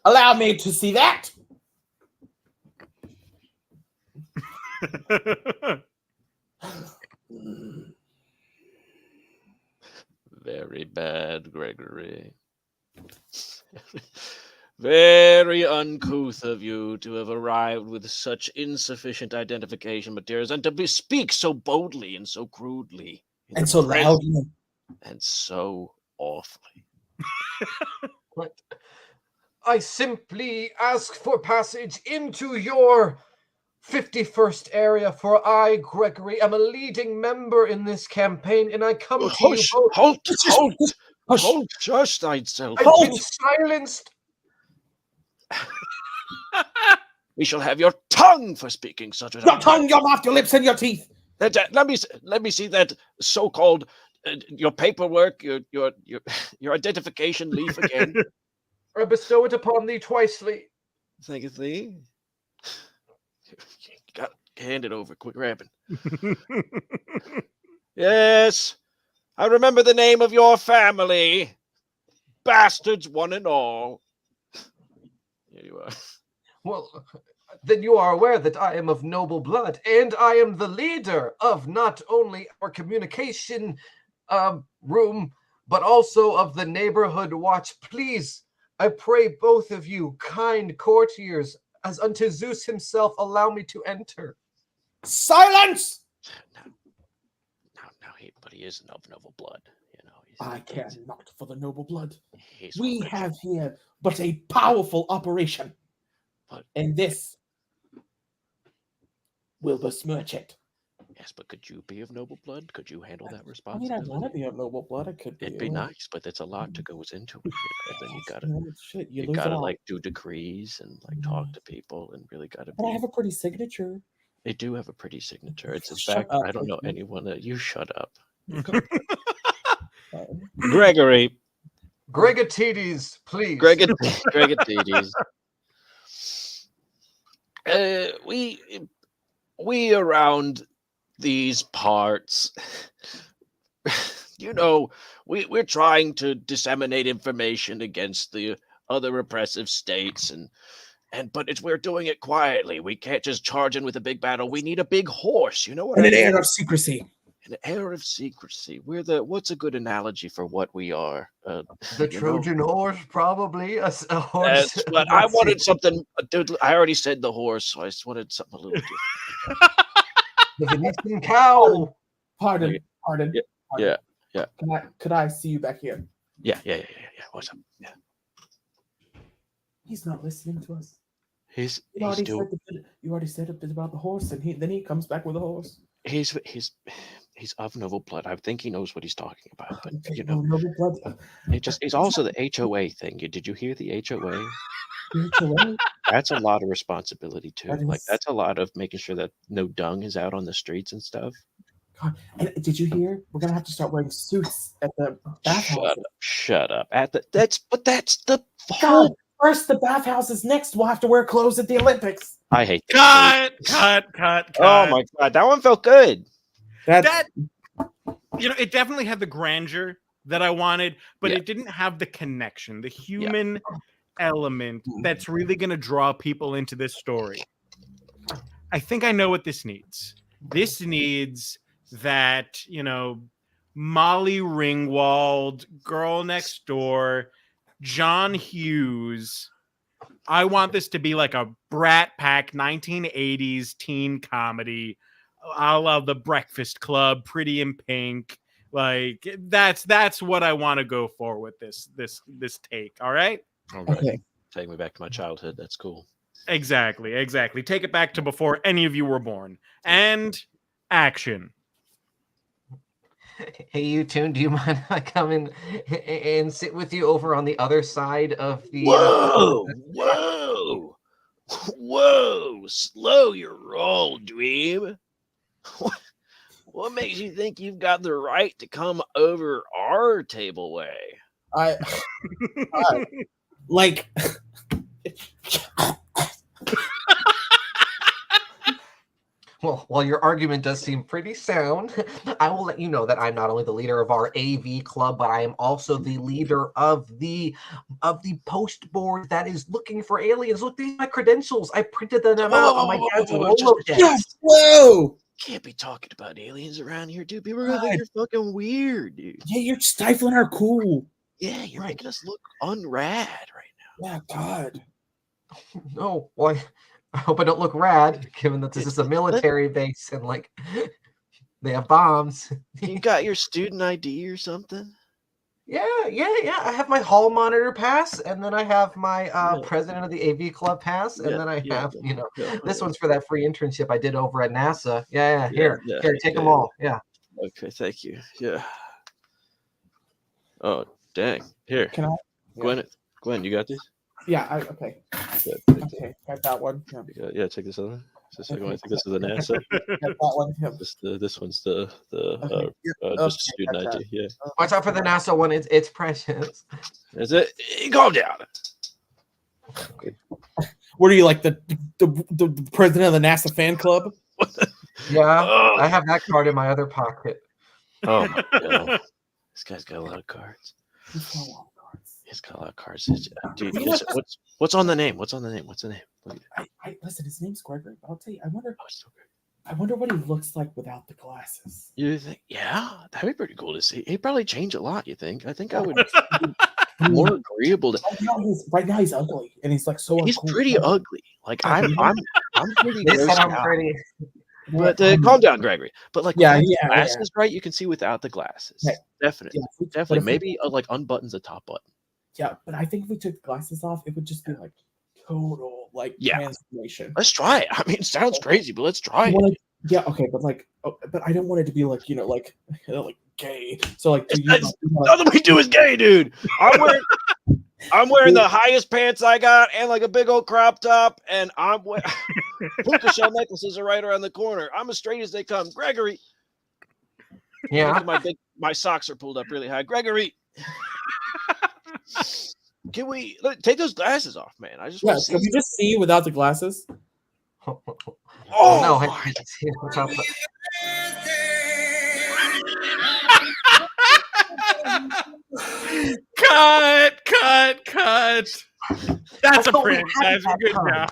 Allow me to see that. Very bad, Gregory. Very uncouth of you to have arrived with such insufficient identification materials and to speak so boldly and so crudely. And so loudly. And so awfully. What? I simply ask for passage into your 51st area, for I, Gregory, am a leading member in this campaign, and I come to you both. Hold just thyself. I've been silenced. We shall have your tongue for speaking such as your tongue, your mouth, your lips, and your teeth. Let me see that so-called your paperwork, your identification leaf again. I bestow it upon thee twicely. Thank you, thee. Got hand it over, quick rapping. Yes, I remember the name of your family, bastards one and all. Here you are. Well, then you are aware that I am of noble blood, and I am the leader of not only our communication room, but also of the neighborhood watch. Please, I pray both of you, kind courtiers, as unto Zeus himself, allow me to enter. Silence! But he is of noble blood. You know. I care not for the noble blood. We have here but a powerful operation. And this will besmirch it. Yes, but could you be of noble blood? Could you handle that responsibility? I mean, I want to be of noble blood. I could be. It'd be nice, but it's a lot to go into it. And then you lose gotta like do decrees and like talk to people and really gotta. But I have a pretty signature. They do have a pretty signature. It's in fact, I don't know anyone that you shut up. Gregory. Gregatides, please. Gregatides. We around these parts, you know, we're trying to disseminate information against the other oppressive states, but we're doing it quietly. We can't just charge in with a big battle. We need a big horse. You know what? And an air of secrecy. An air of secrecy. What's a good analogy for what we are? The Trojan horse, probably a horse. But I wanted something. Dude, I already said the horse, so I just wanted something a little different. The Venetian cow. Pardon. Yeah. Could I see you back here? Yeah. What's up? Yeah. He's not listening to us. You already said a bit about the horse, and then he comes back with a horse. He's of noble blood. I think he knows what he's talking about. But okay, noble blood. It's also the HOA thing. Did you hear the HOA? HOA? That's a lot of responsibility too. That's a lot of making sure that no dung is out on the streets and stuff. God. And did you hear? We're gonna have to start wearing suits at the bathhouse. Shut up. That's the God. First the bathhouses, next we'll have to wear clothes at the Olympics. I hate that. Cut. Oh my God, that one felt good. That it definitely had the grandeur that I wanted, but it didn't have the connection, the human element that's really going to draw people into this story. I think I know what this needs. This needs that, Molly Ringwald, Girl Next Door, John Hughes. I want this to be like a Brat Pack 1980s teen comedy. I love The Breakfast Club, Pretty in Pink. Like that's what I want to go for with this take. All right. Okay. Take me back to my childhood. That's cool. Exactly. Take it back to before any of you were born. And action. Hey, you Toon, do you mind if I come in and sit with you over on the other side of the... Whoa! Slow your roll, Dweeb. What makes you think you've got the right to come over our table way? Like... Well, while your argument does seem pretty sound, I will let you know that I'm not only the leader of our AV club, but I am also the leader of the post board that is looking for aliens. Look, these are my credentials. I printed them out on my dad's Rolodex. Yes. Whoa! can't be talking about aliens around here, dude. People are gonna think you're fucking weird, dude. Yeah, you're stifling our cool. Yeah, you're making us look unrad right now. Yeah, God. No, why? I hope I don't look rad, given that this is a military base and like they have bombs. You got your student ID or something? Yeah. I have my hall monitor pass, and then I have my president of the AV club pass, and then I have this one's for that free internship I did over at NASA. Yeah. Here, take them all. Yeah. Okay, thank you. Yeah. Oh, dang. Here. Can I? Gwen, you got these? Yeah. Okay. Yeah, Okay. Got that one. Yeah, take this other one. I think this is the NASA. Got that one. Yep. This one's the just student ID. Yeah. Watch out for the NASA one. It's precious. Is it? Calm down. What are you, like the president of the NASA fan club? Yeah, I have that card in my other pocket. Oh my God. This guy's got a lot of cards. He's got a lot of cards. Dude, what's on the name? What's the name? Listen, his name's Gregory. But I'll tell you, I wonder. Oh, it's so good. I wonder what he looks like without the glasses. You think? Yeah, that'd be pretty cool to see. He'd probably change a lot. You think? I think I would. Be more agreeable to. Right now he's ugly, and he's like so. He's uncool. pretty ugly. Like I'm pretty. They said I'm pretty. But calm down, Gregory. But like, glasses, right? You can see without the glasses. Right. Definitely. Maybe like unbuttons the top button. Yeah, but I think if we took the glasses off, it would just be like total transformation. Let's try it. I mean, it sounds crazy, but let's try it. Yeah, okay, but but I don't want it to be like like gay. So like, nothing we do is gay, dude. I'm wearing the highest pants I got and like a big old crop top, and I'm wearing puka shell necklaces are right around the corner. I'm as straight as they come. Gregory. Yeah. My socks are pulled up really high. Gregory. Can we take those glasses off, man? I just can we just see without the glasses? Oh no! I can see Cut. That's a print. That's a good job.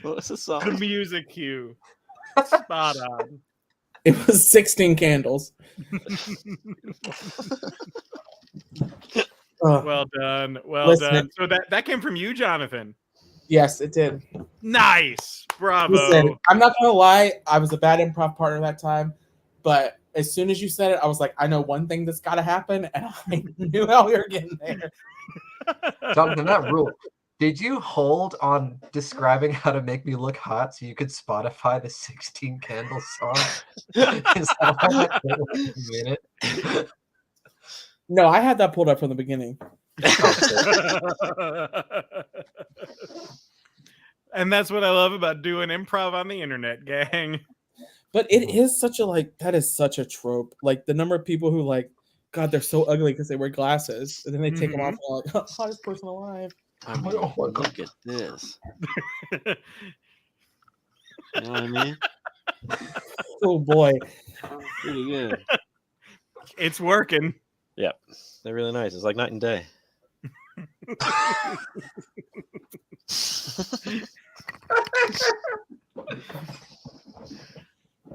What's the song? The music cue. Spot on. It was 16 candles. Well done. Well done. So that came from you, Jonathan. Yes, it did. Nice. Bravo. Listen, I'm not gonna lie, I was a bad improv partner that time, but as soon as you said it, I was like, I know one thing that's gotta happen, and I knew how we were getting there. Jonathan, that rule. Did you hold on describing how to make me look hot so you could Spotify the 16 Candles song? Is that why that minute? No, I had that pulled up from the beginning. And that's what I love about doing improv on the internet, gang. But it is such a that is such a trope. Like the number of people who God, they're so ugly because they wear glasses, and then they take them off and like, hottest person alive. I mean, look at this. You know what I mean? Oh boy, pretty good. It's working. Yep, they're really nice. It's like night and day.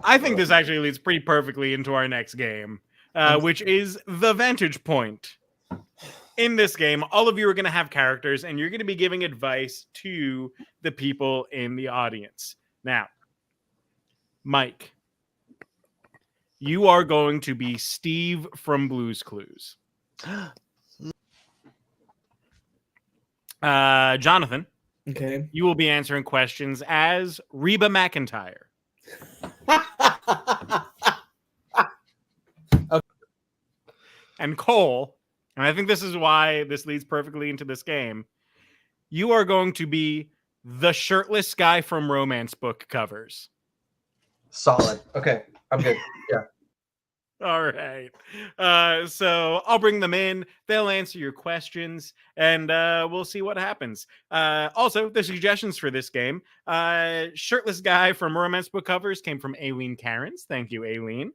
I think this actually leads pretty perfectly into our next game, which is the Vantage Point. In this game, all of you are going to have characters, and you're going to be giving advice to the people in the audience. Now, Mike, you are going to be Steve from Blue's Clues. Jonathan, okay, you will be answering questions as Reba McEntire. Okay. And Cole, and I think this is why this leads perfectly into this game, you are going to be the shirtless guy from romance book covers. Solid. Okay, I'm good. Yeah. All right. So I'll bring them in. They'll answer your questions, and we'll see what happens. Also, the suggestions for this game, shirtless guy from romance book covers came from Aileen Karens. Thank you, Aileen.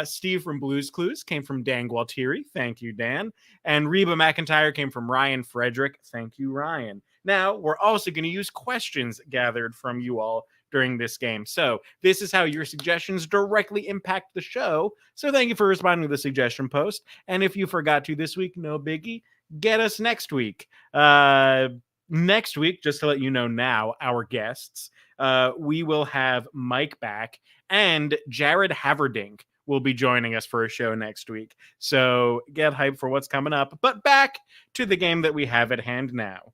Steve from Blue's Clues came from Dan Gualtieri. Thank you, Dan. And Reba McEntire came from Ryan Frederick. Thank you, Ryan. Now, we're also going to use questions gathered from you all during this game. So this is how your suggestions directly impact the show. So thank you for responding to the suggestion post. And if you forgot to this week, no biggie, get us next week. Next week, just to let you know now, our guests, we will have Mike back, and Jared Haverdink will be joining us for a show next week. So get hyped for what's coming up. But back to the game that we have at hand now.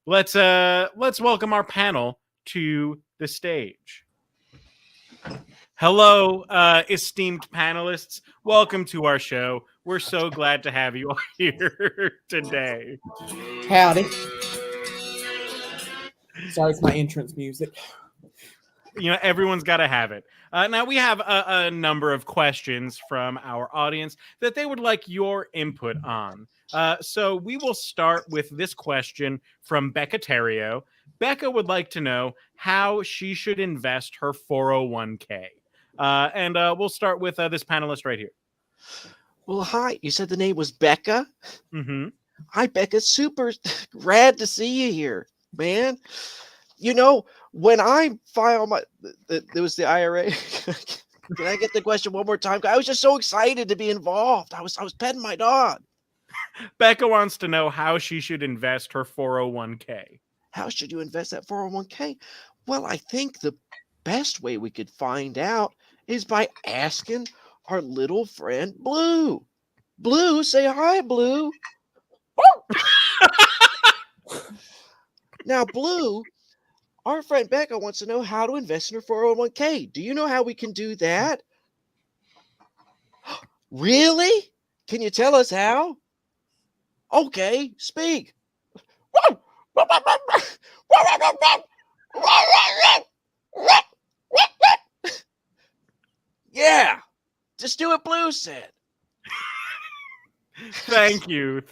Let's welcome our panel to the stage. Hello, esteemed panelists. Welcome to our show. We're so glad to have you all here today. Howdy. Sorry, it's my entrance music. You know, everyone's got to have it. Now, we have a number of questions from our audience that they would like your input on. So we will start with this question from Becca Terrio. Becca would like to know how she should invest her 401k. And we'll start with this panelist right here. Well, hi. You said the name was Becca? Mm-hmm. Hi, Becca. Super rad to see you here, man. You know, when I file my, there was the IRA. Can I get the question one more time? I was just so excited to be involved. I was petting my dog. Becca wants to know how she should invest her 401k. How should you invest that 401k? Well, I think the best way we could find out is by asking our little friend Blue. Blue, say hi, Blue. Now, Blue, our friend Becca wants to know how to invest in her 401k. Do you know how we can do that? Really? Can you tell us how? Okay, speak. Yeah, just do what Blue said. Thank you,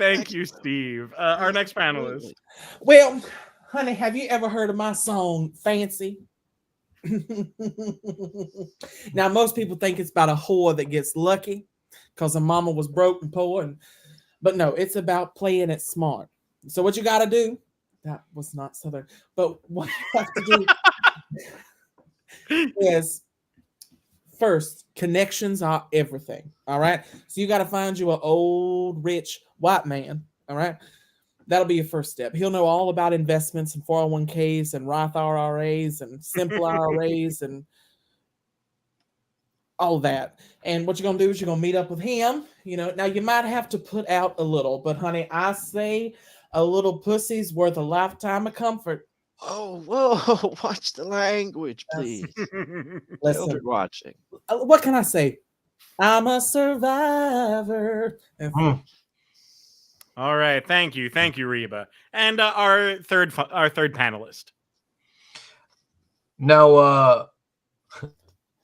Steve. Our next panelist. Well, honey, have you ever heard of my song Fancy? Now, most people think it's about a whore that gets lucky because her mama was broke and poor, but no, it's about playing it smart. So what you got to do, that was not Southern, but what you have to do is, first, connections are everything, all right? So you got to find you an old, rich, white man, all right? That'll be your first step. He'll know all about investments and 401ks and Roth IRAs and simple IRAs and all that. And what you're going to do is you're going to meet up with him. You know, now you might have to put out a little, but honey, I say a little pussy's worth a lifetime of comfort. Oh, whoa, watch the language, please. Children watching. What can I say? I'm a survivor. All right, thank you, Reba, and our third panelist. Now,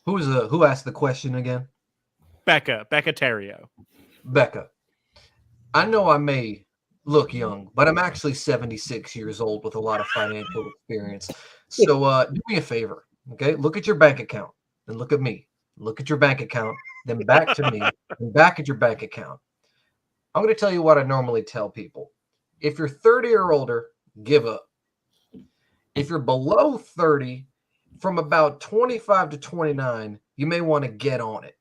who asked the question again? Becca Terrio. Becca, I know I may look young, but I'm actually 76 years old with a lot of financial experience. So do me a favor, okay? Look at your bank account, then look at me. Look at your bank account, then back to me, then back at your bank account. I'm going to tell you what I normally tell people. If you're 30 or older, give up. If you're below 30, from about 25 to 29, you may want to get on it.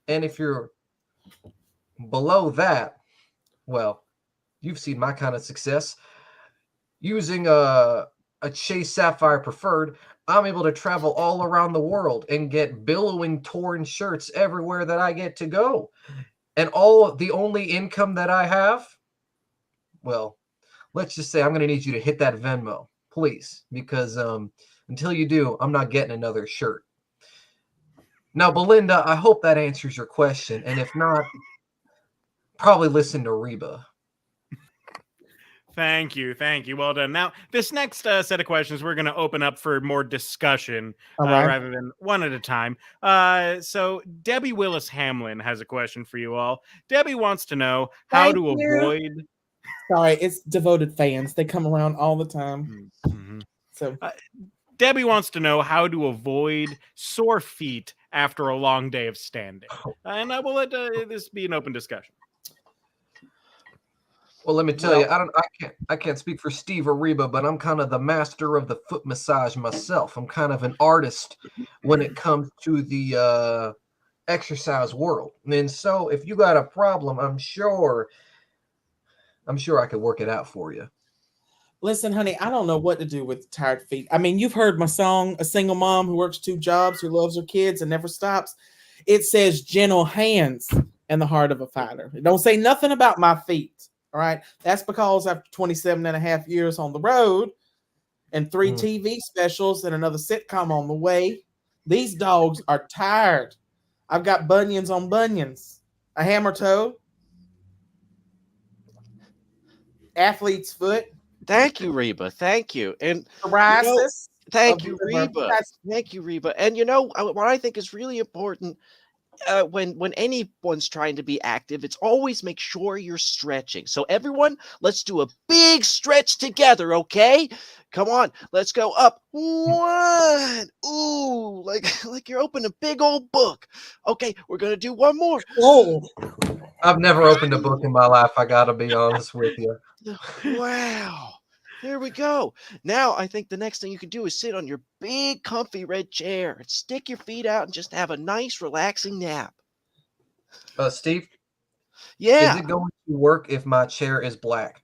And if you're below that, well, you've seen my kind of success. Using a Chase Sapphire Preferred, I'm able to travel all around the world and get billowing torn shirts everywhere that I get to go. And the only income that I have, well, let's just say I'm going to need you to hit that Venmo, please, because until you do, I'm not getting another shirt. Now, Belinda, I hope that answers your question. And if not, probably listen to Reba. Thank you. Well done. Now, this next set of questions, we're going to open up for more discussion rather than one at a time. So Debbie Willis Hamlin has a question for you all. Debbie wants to know how to avoid... Sorry, it's devoted fans. They come around all the time. Mm-hmm. So Debbie wants to know how to avoid sore feet after a long day of standing. And I will let this be an open discussion. Well, let me tell you, I can't speak for Steve or Reba, but I'm kind of the master of the foot massage myself. I'm kind of an artist when it comes to the exercise world. And so if you got a problem, I'm sure I could work it out for you. Listen, honey, I don't know what to do with tired feet. I mean, you've heard my song, A Single Mom Who Works 2 Jobs, Who Loves Her Kids and Never Stops. It says gentle hands in the heart of a fighter. It don't say nothing about my feet. All right. That's because after 27 and a half years on the road and 3 TV specials and another sitcom on the way, these dogs are tired. I've got bunions on bunions, a hammer toe, athlete's foot. Thank you, Reba. Thank you. And psoriasis. thank you, Reba. Thank you, Reba. And what I think is really important when anyone's trying to be active, it's always make sure you're stretching. So everyone, let's do a big stretch together, okay? Come on, let's go up. 1. Ooh, like you're opening a big old book. Okay, we're gonna do one more. Oh, I've never opened a book in my life. I gotta be honest with you. Wow. There we go. Now I think the next thing you can do is sit on your big comfy red chair and stick your feet out and just have a nice relaxing nap. Steve? Yeah. Is it going to work if my chair is black?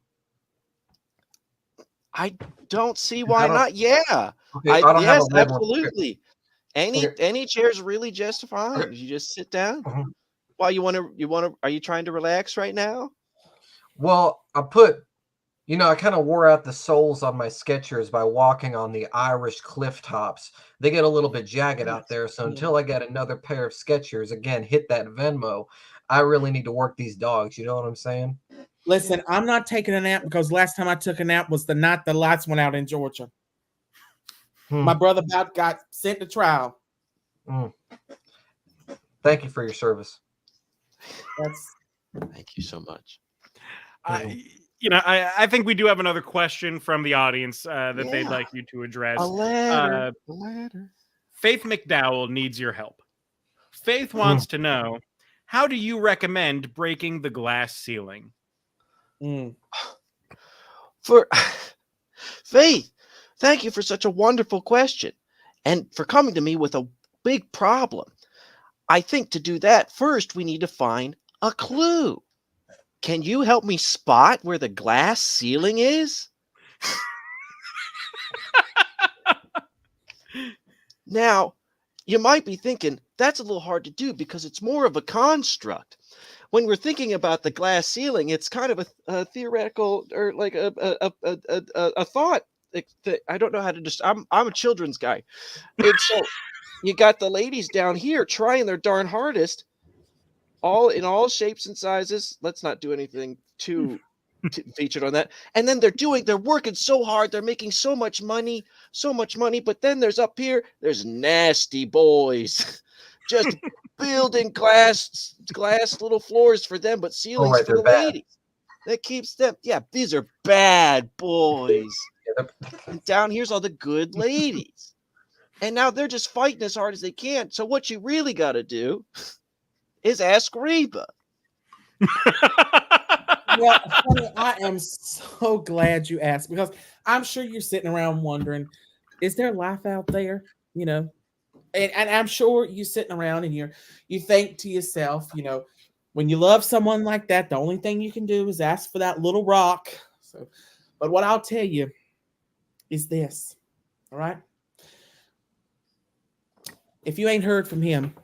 I don't see why not. Yeah. Okay, Yes, absolutely. Any chair's really just fine. Okay. You just sit down. Why are you trying to relax right now? Well, I kind of wore out the soles on my Skechers by walking on the Irish cliff tops. They get a little bit jagged out there. So until I get another pair of Skechers, again, hit that Venmo, I really need to work these dogs. You know what I'm saying? Listen, I'm not taking a nap because last time I took a nap was the night the lights went out in Georgia. My brother about got sent to trial. Thank you for your service. Thank you so much. I think we do have another question from the audience that they'd like you to address. A letter. Faith McDowell needs your help. Faith wants to know, how do you recommend breaking the glass ceiling? For Faith, thank you for such a wonderful question and for coming to me with a big problem. I think to do that, first we need to find a clue. Can you help me spot where the glass ceiling is? Now, you might be thinking, that's a little hard to do because it's more of a construct. When we're thinking about the glass ceiling, it's kind of a theoretical or like a thought. I don't know how to just. I'm a children's guy, and so you got the ladies down here trying their darn hardest, all in all shapes and sizes. Let's not do anything too featured on that. And then they're working so hard, they're making so much money. But then there's nasty boys, just building glass little floors for them, but ceilings for the ladies. That keeps them. Yeah, these are bad boys. And down here's all the good ladies. And now they're just fighting as hard as they can. So what you really got to do is ask Reba. Well, honey, I am so glad you asked because I'm sure you're sitting around wondering, is there life out there? And I'm sure you're sitting around and you think to yourself, when you love someone like that, the only thing you can do is ask for that little rock. But what I'll tell you is this, all right? If you ain't heard from him,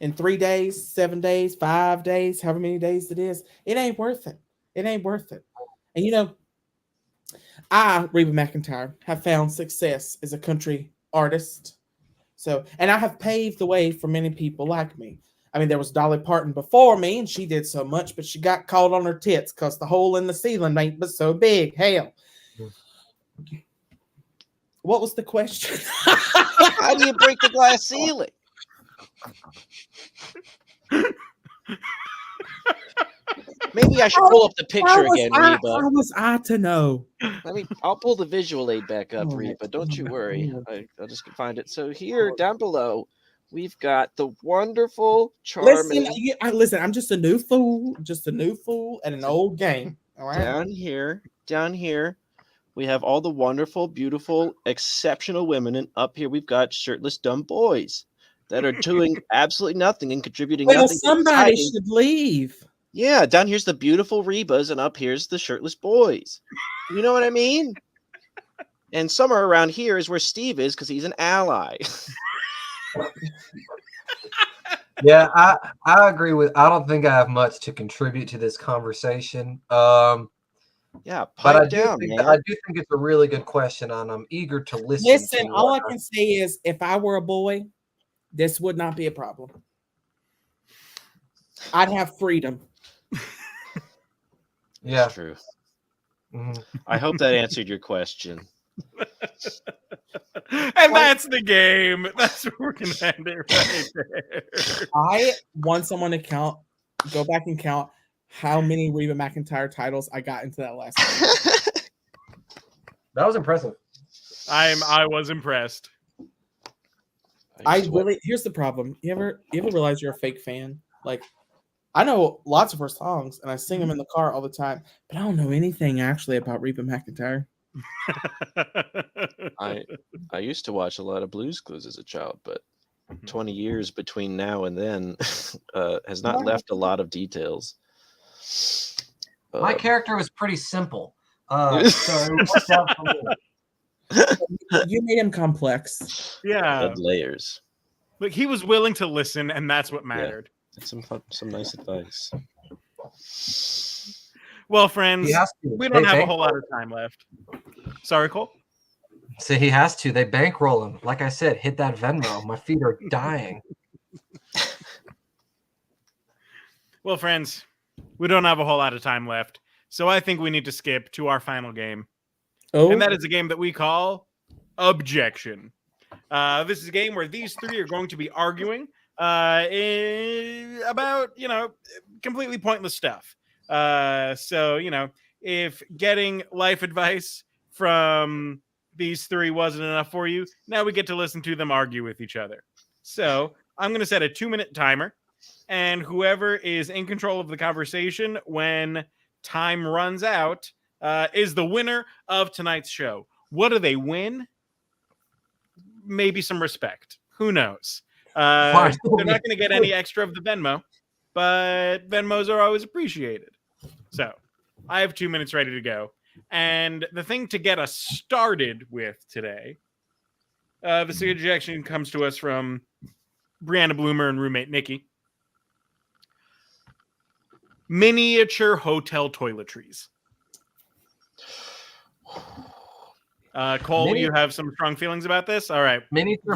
in 3 days, 7 days, 5 days, however many days it is, it ain't worth it. It ain't worth it. And I, Reba McEntire, have found success as a country artist. And I have paved the way for many people like me. I mean, there was Dolly Parton before me, and she did so much, but she got caught on her tits because the hole in the ceiling ain't but so big. Hell. What was the question? How do you break the glass ceiling? Maybe I should pull up the picture again, Reba. How was I to know? I'll pull the visual aid back up, Reba. Don't you worry. I'll just find it. So here, down below, we've got the wonderful, charming. Listen, I'm just a new fool, at an old game. All right. Down here, we have all the wonderful, beautiful, exceptional women, and up here we've got shirtless, dumb boys that are doing absolutely nothing and contributing Well, nothing. somebody should leave. Yeah, down here's the beautiful Rebas, and up here's the shirtless boys. You know what I mean? And somewhere around here is where Steve is because he's an ally. Yeah, I agree with. I don't think I have much to contribute to this conversation. Yeah, but I down, do think man. I do think it's a really good question, and I'm eager to listen. Listen, all I can say is, if I were a boy, this would not be a problem. I'd have freedom. Yeah, that's true. Mm-hmm. I hope that answered your question. And that's the game. That's where we're gonna end it right there. I want someone to go back and count how many Reba McEntire titles I got into that last game. That was impressive. I was impressed. Here's the problem. You ever realize you're a fake fan? Like, I know lots of her songs and I sing them in the car all the time, but I don't know anything actually about Reba McEntire. I used to watch a lot of Blues Clues as a child, but 20 years between now and then has not left a lot of details. My character was pretty simple, so it worked out for me. You made him complex. Yeah, layers. Look, he was willing to listen, and that's what mattered. Yeah. Some nice advice. Well, friends, we don't have a whole lot of time left. Sorry, Cole? See, he has to. They bankroll him. Like I said, hit that Venmo. My feet are dying. Well, friends, we don't have a whole lot of time left. So I think we need to skip to our final game. Oh. And that is a game that we call Objection. This is a game where these three are going to be arguing about, completely pointless stuff. So, if getting life advice from these three wasn't enough for you, now we get to listen to them argue with each other. So I'm going to set a 2-minute timer, and whoever is in control of the conversation when time runs out is the winner of tonight's show. What do they win? Maybe some respect. Who knows? They're not going to get any extra of the Venmo, but Venmos are always appreciated. So I have 2 minutes ready to go. And the thing to get us started with today, the suggestion comes to us from Brianna Bloomer and roommate Nikki. Miniature hotel toiletries. Cole, you have some strong feelings about this? All right. Miniature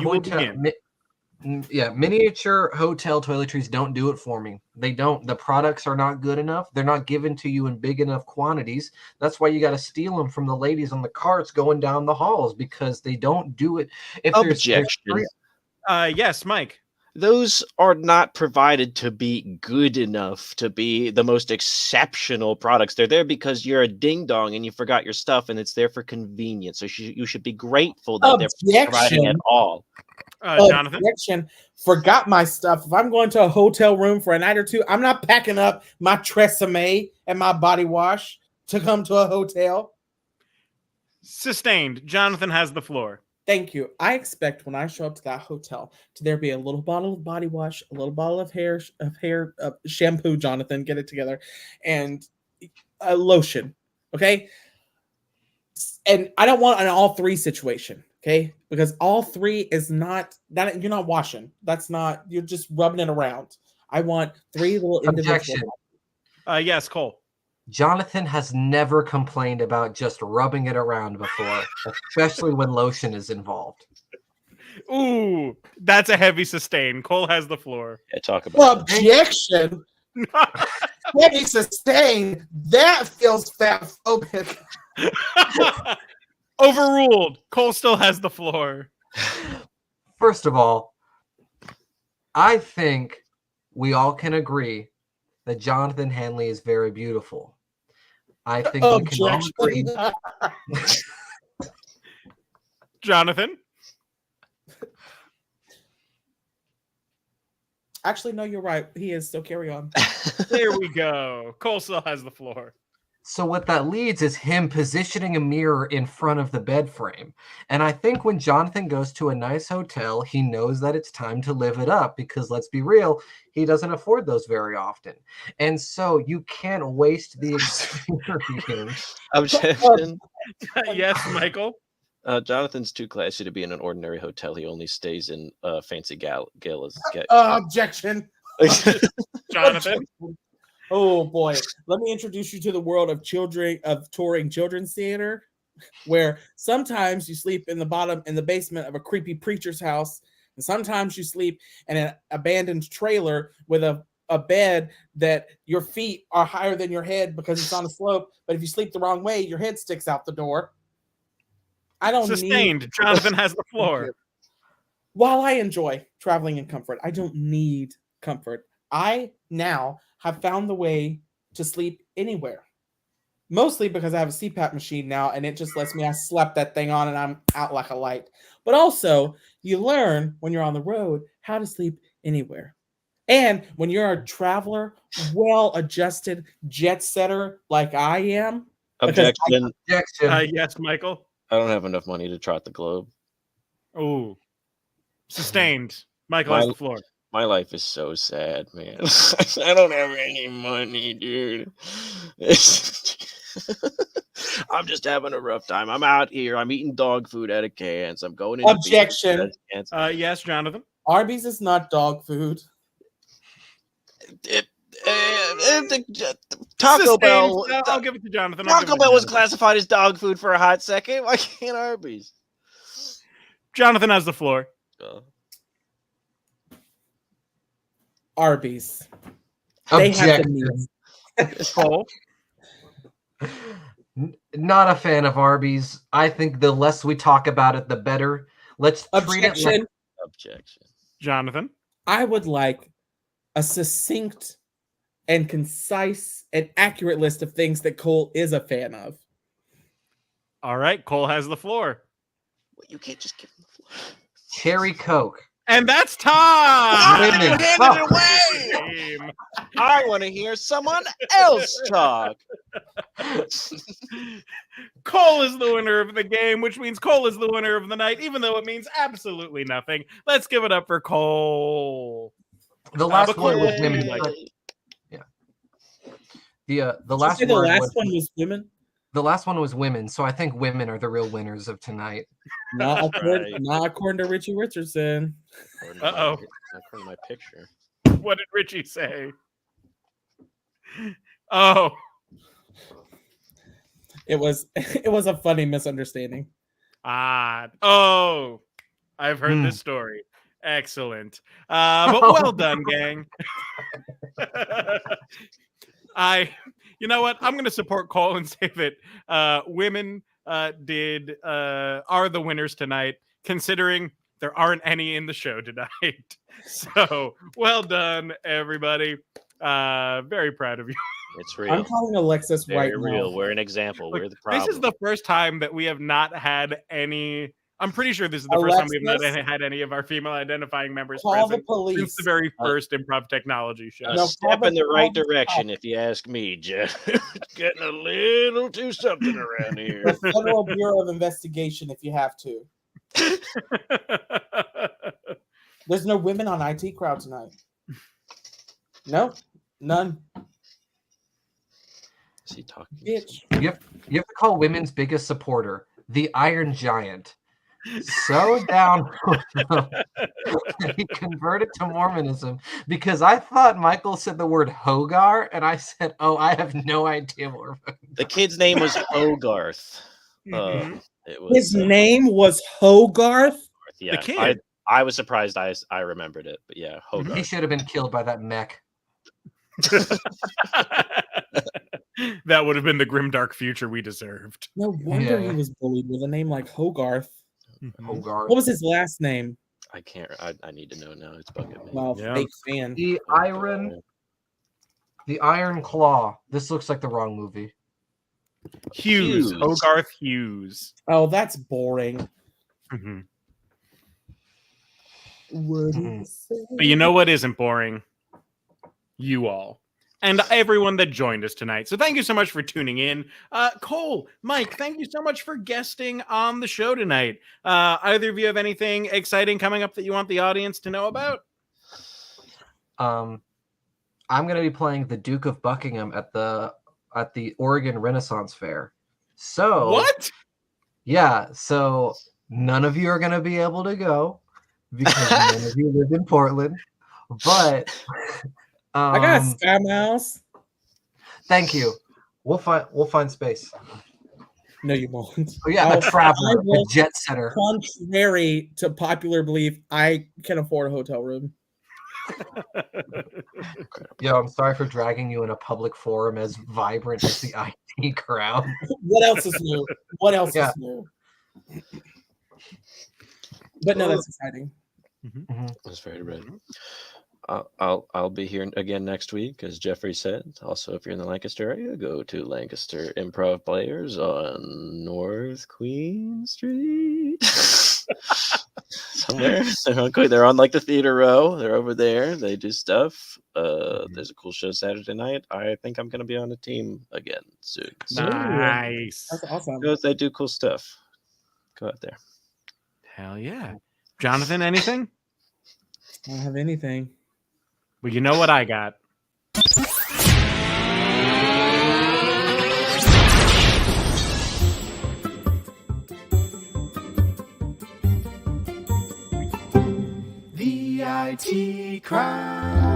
hotel toiletries don't do it for me. They don't. The products are not good enough. They're not given to you in big enough quantities. That's why you got to steal them from the ladies on the carts going down the halls, because they don't do it. Objection. Yes, Mike. Those are not provided to be good enough to be the most exceptional products. They're there because you're a ding-dong and you forgot your stuff, and it's there for convenience. So you should be grateful that they're providing it all. Jonathan? Objection. Forgot my stuff. If I'm going to a hotel room for a night or two, I'm not packing up my Tresemme and my body wash to come to a hotel. Sustained. Jonathan has the floor. Thank you. I expect when I show up to that hotel to there be a little bottle of body wash, a little bottle of hair shampoo, Jonathan, get it together, and a lotion. Okay. And I don't want an all three situation. Okay. Because all three is not that you're not washing. That's not, you're just rubbing it around. I want three little individual. Yes, Cole. Jonathan has never complained about just rubbing it around before, especially when lotion is involved. Ooh, that's a heavy sustain. Cole has the floor. Yeah, talk about objection. Heavy sustain. That feels fat phobic. Overruled. Cole still has the floor. First of all, I think we all can agree that Jonathan Hanley is very beautiful. I think we can all agree. Jonathan? Actually, no, you're right. He is. So carry on. There we go. Cole still has the floor. So what that leads is him positioning a mirror in front of the bed frame. And I think when Jonathan goes to a nice hotel, he knows that it's time to live it up because let's be real, he doesn't afford those very often. And so you can't waste the experience. Objection. Yes, Michael. Jonathan's too classy to be in an ordinary hotel. He only stays in fancy galas. Objection. Jonathan. Oh boy, let me introduce you to the world of touring children's theater, where sometimes you sleep in the basement of a creepy preacher's house, and sometimes you sleep in an abandoned trailer with a bed that your feet are higher than your head because it's on a slope, but if you sleep the wrong way, your head sticks out the door. I don't Sustained. Jonathan has the floor. While I enjoy traveling in comfort, I don't need comfort. I now have found the way to sleep anywhere. Mostly because I have a CPAP machine now, and it just lets me, I slap that thing on and I'm out like a light. But also, you learn when you're on the road how to sleep anywhere. And when you're a traveler, well-adjusted jet setter like I am. Objection. Yes, Michael. I don't have enough money to trot the globe. Oh, sustained. Michael has the floor. My life is so sad, man. I don't have any money, dude. I'm just having a rough time. I'm out here. I'm eating dog food out of cans. I'm going in. Objection. Yes, Jonathan. Arby's is not dog food. Taco Bell. I'll give it to Jonathan. Taco Bell was classified as dog food for a hot second. Why can't Arby's? Jonathan has the floor. Arby's. Objection. Cole. Not a fan of Arby's. I think the less we talk about it, the better. Let's treat it like... Objection. Jonathan. I would like a succinct and concise and accurate list of things that Cole is a fan of. All right, Cole has the floor. Well, you can't just give him the floor. Cherry Coke. And that's time. Women. It away. I want to hear someone else talk. Cole is the winner of the game, which means Cole is the winner of the night, even though it means absolutely nothing. Let's give it up for Cole. The last one was women. Yeah. The last one was women. The last one was women, so I think women are the real winners of tonight. Not according to Richie Richardson. Uh-oh. According to my picture. What did Richie say? Oh. It was a funny misunderstanding. Oh. I've heard this story. Excellent. But well done, gang. You know what? I'm going to support Cole and say that women are the winners tonight, considering there aren't any in the show tonight. So well done, everybody. Very proud of you. It's real. I'm calling Alexis right real. now. We're an example. We're the problem. This is the first time that we have not had any. I'm pretty sure this is the first time we've not had any of our female identifying members present since the very first Improv Technology show. A step in the right direction, if you ask me, Jeff. Getting a little too something around here. The Federal Bureau of Investigation, if you have to. There's no women on IT Crowd tonight. No, none. Is he talking? Bitch. You have to call women's biggest supporter the Iron Giant. So down he converted to Mormonism because I thought Michael said the word Hogar and I said, oh, I have no idea what we're talking about. The kid's name was Hogarth. His name was Hogarth? Yeah, the kid. I was surprised I remembered it, but yeah, Hogarth. He should have been killed by that mech. That would have been the grimdark future we deserved. No wonder he was bullied with a name like Hogarth. Hogarth. What was his last name? I can't. I need to know now. It's bugging me. Well, fake fan. The Iron Claw. This looks like the wrong movie. Hughes. Hogarth Hughes. Oh, that's boring. What do Mhm. you say? But you know what isn't boring? You all. And everyone that joined us tonight. So thank you so much for tuning in. Cole, Mike, thank you so much for guesting on the show tonight. Either of you have anything exciting coming up that you want the audience to know about? I'm going to be playing the Duke of Buckingham at the Oregon Renaissance Fair. So What? Yeah, so none of you are going to be able to go because none of you live in Portland. But I got a Sky Mouse. thank you. We'll find space. No, you won't. Oh yeah, I'll- a traveler, I will- a jet setter. Contrary to popular belief, I can afford a hotel room. Yo, I'm sorry for dragging you in a public forum as vibrant as the IT crowd. What else is new? What else Yeah. is new? But no, that's exciting. That's very red. I'll be here again next week, as Jeffrey said. Also, if you're in the Lancaster area, go to Lancaster Improv Players on North Queen Street. Somewhere they're on like the theater row. They're over there. They do stuff. There's a cool show Saturday night. I think I'm gonna be on a team again soon. So Nice. That's awesome. they do cool stuff. Go out there. Hell yeah. Jonathan, anything? I don't have anything. Well, you know what I got. The IT crowd.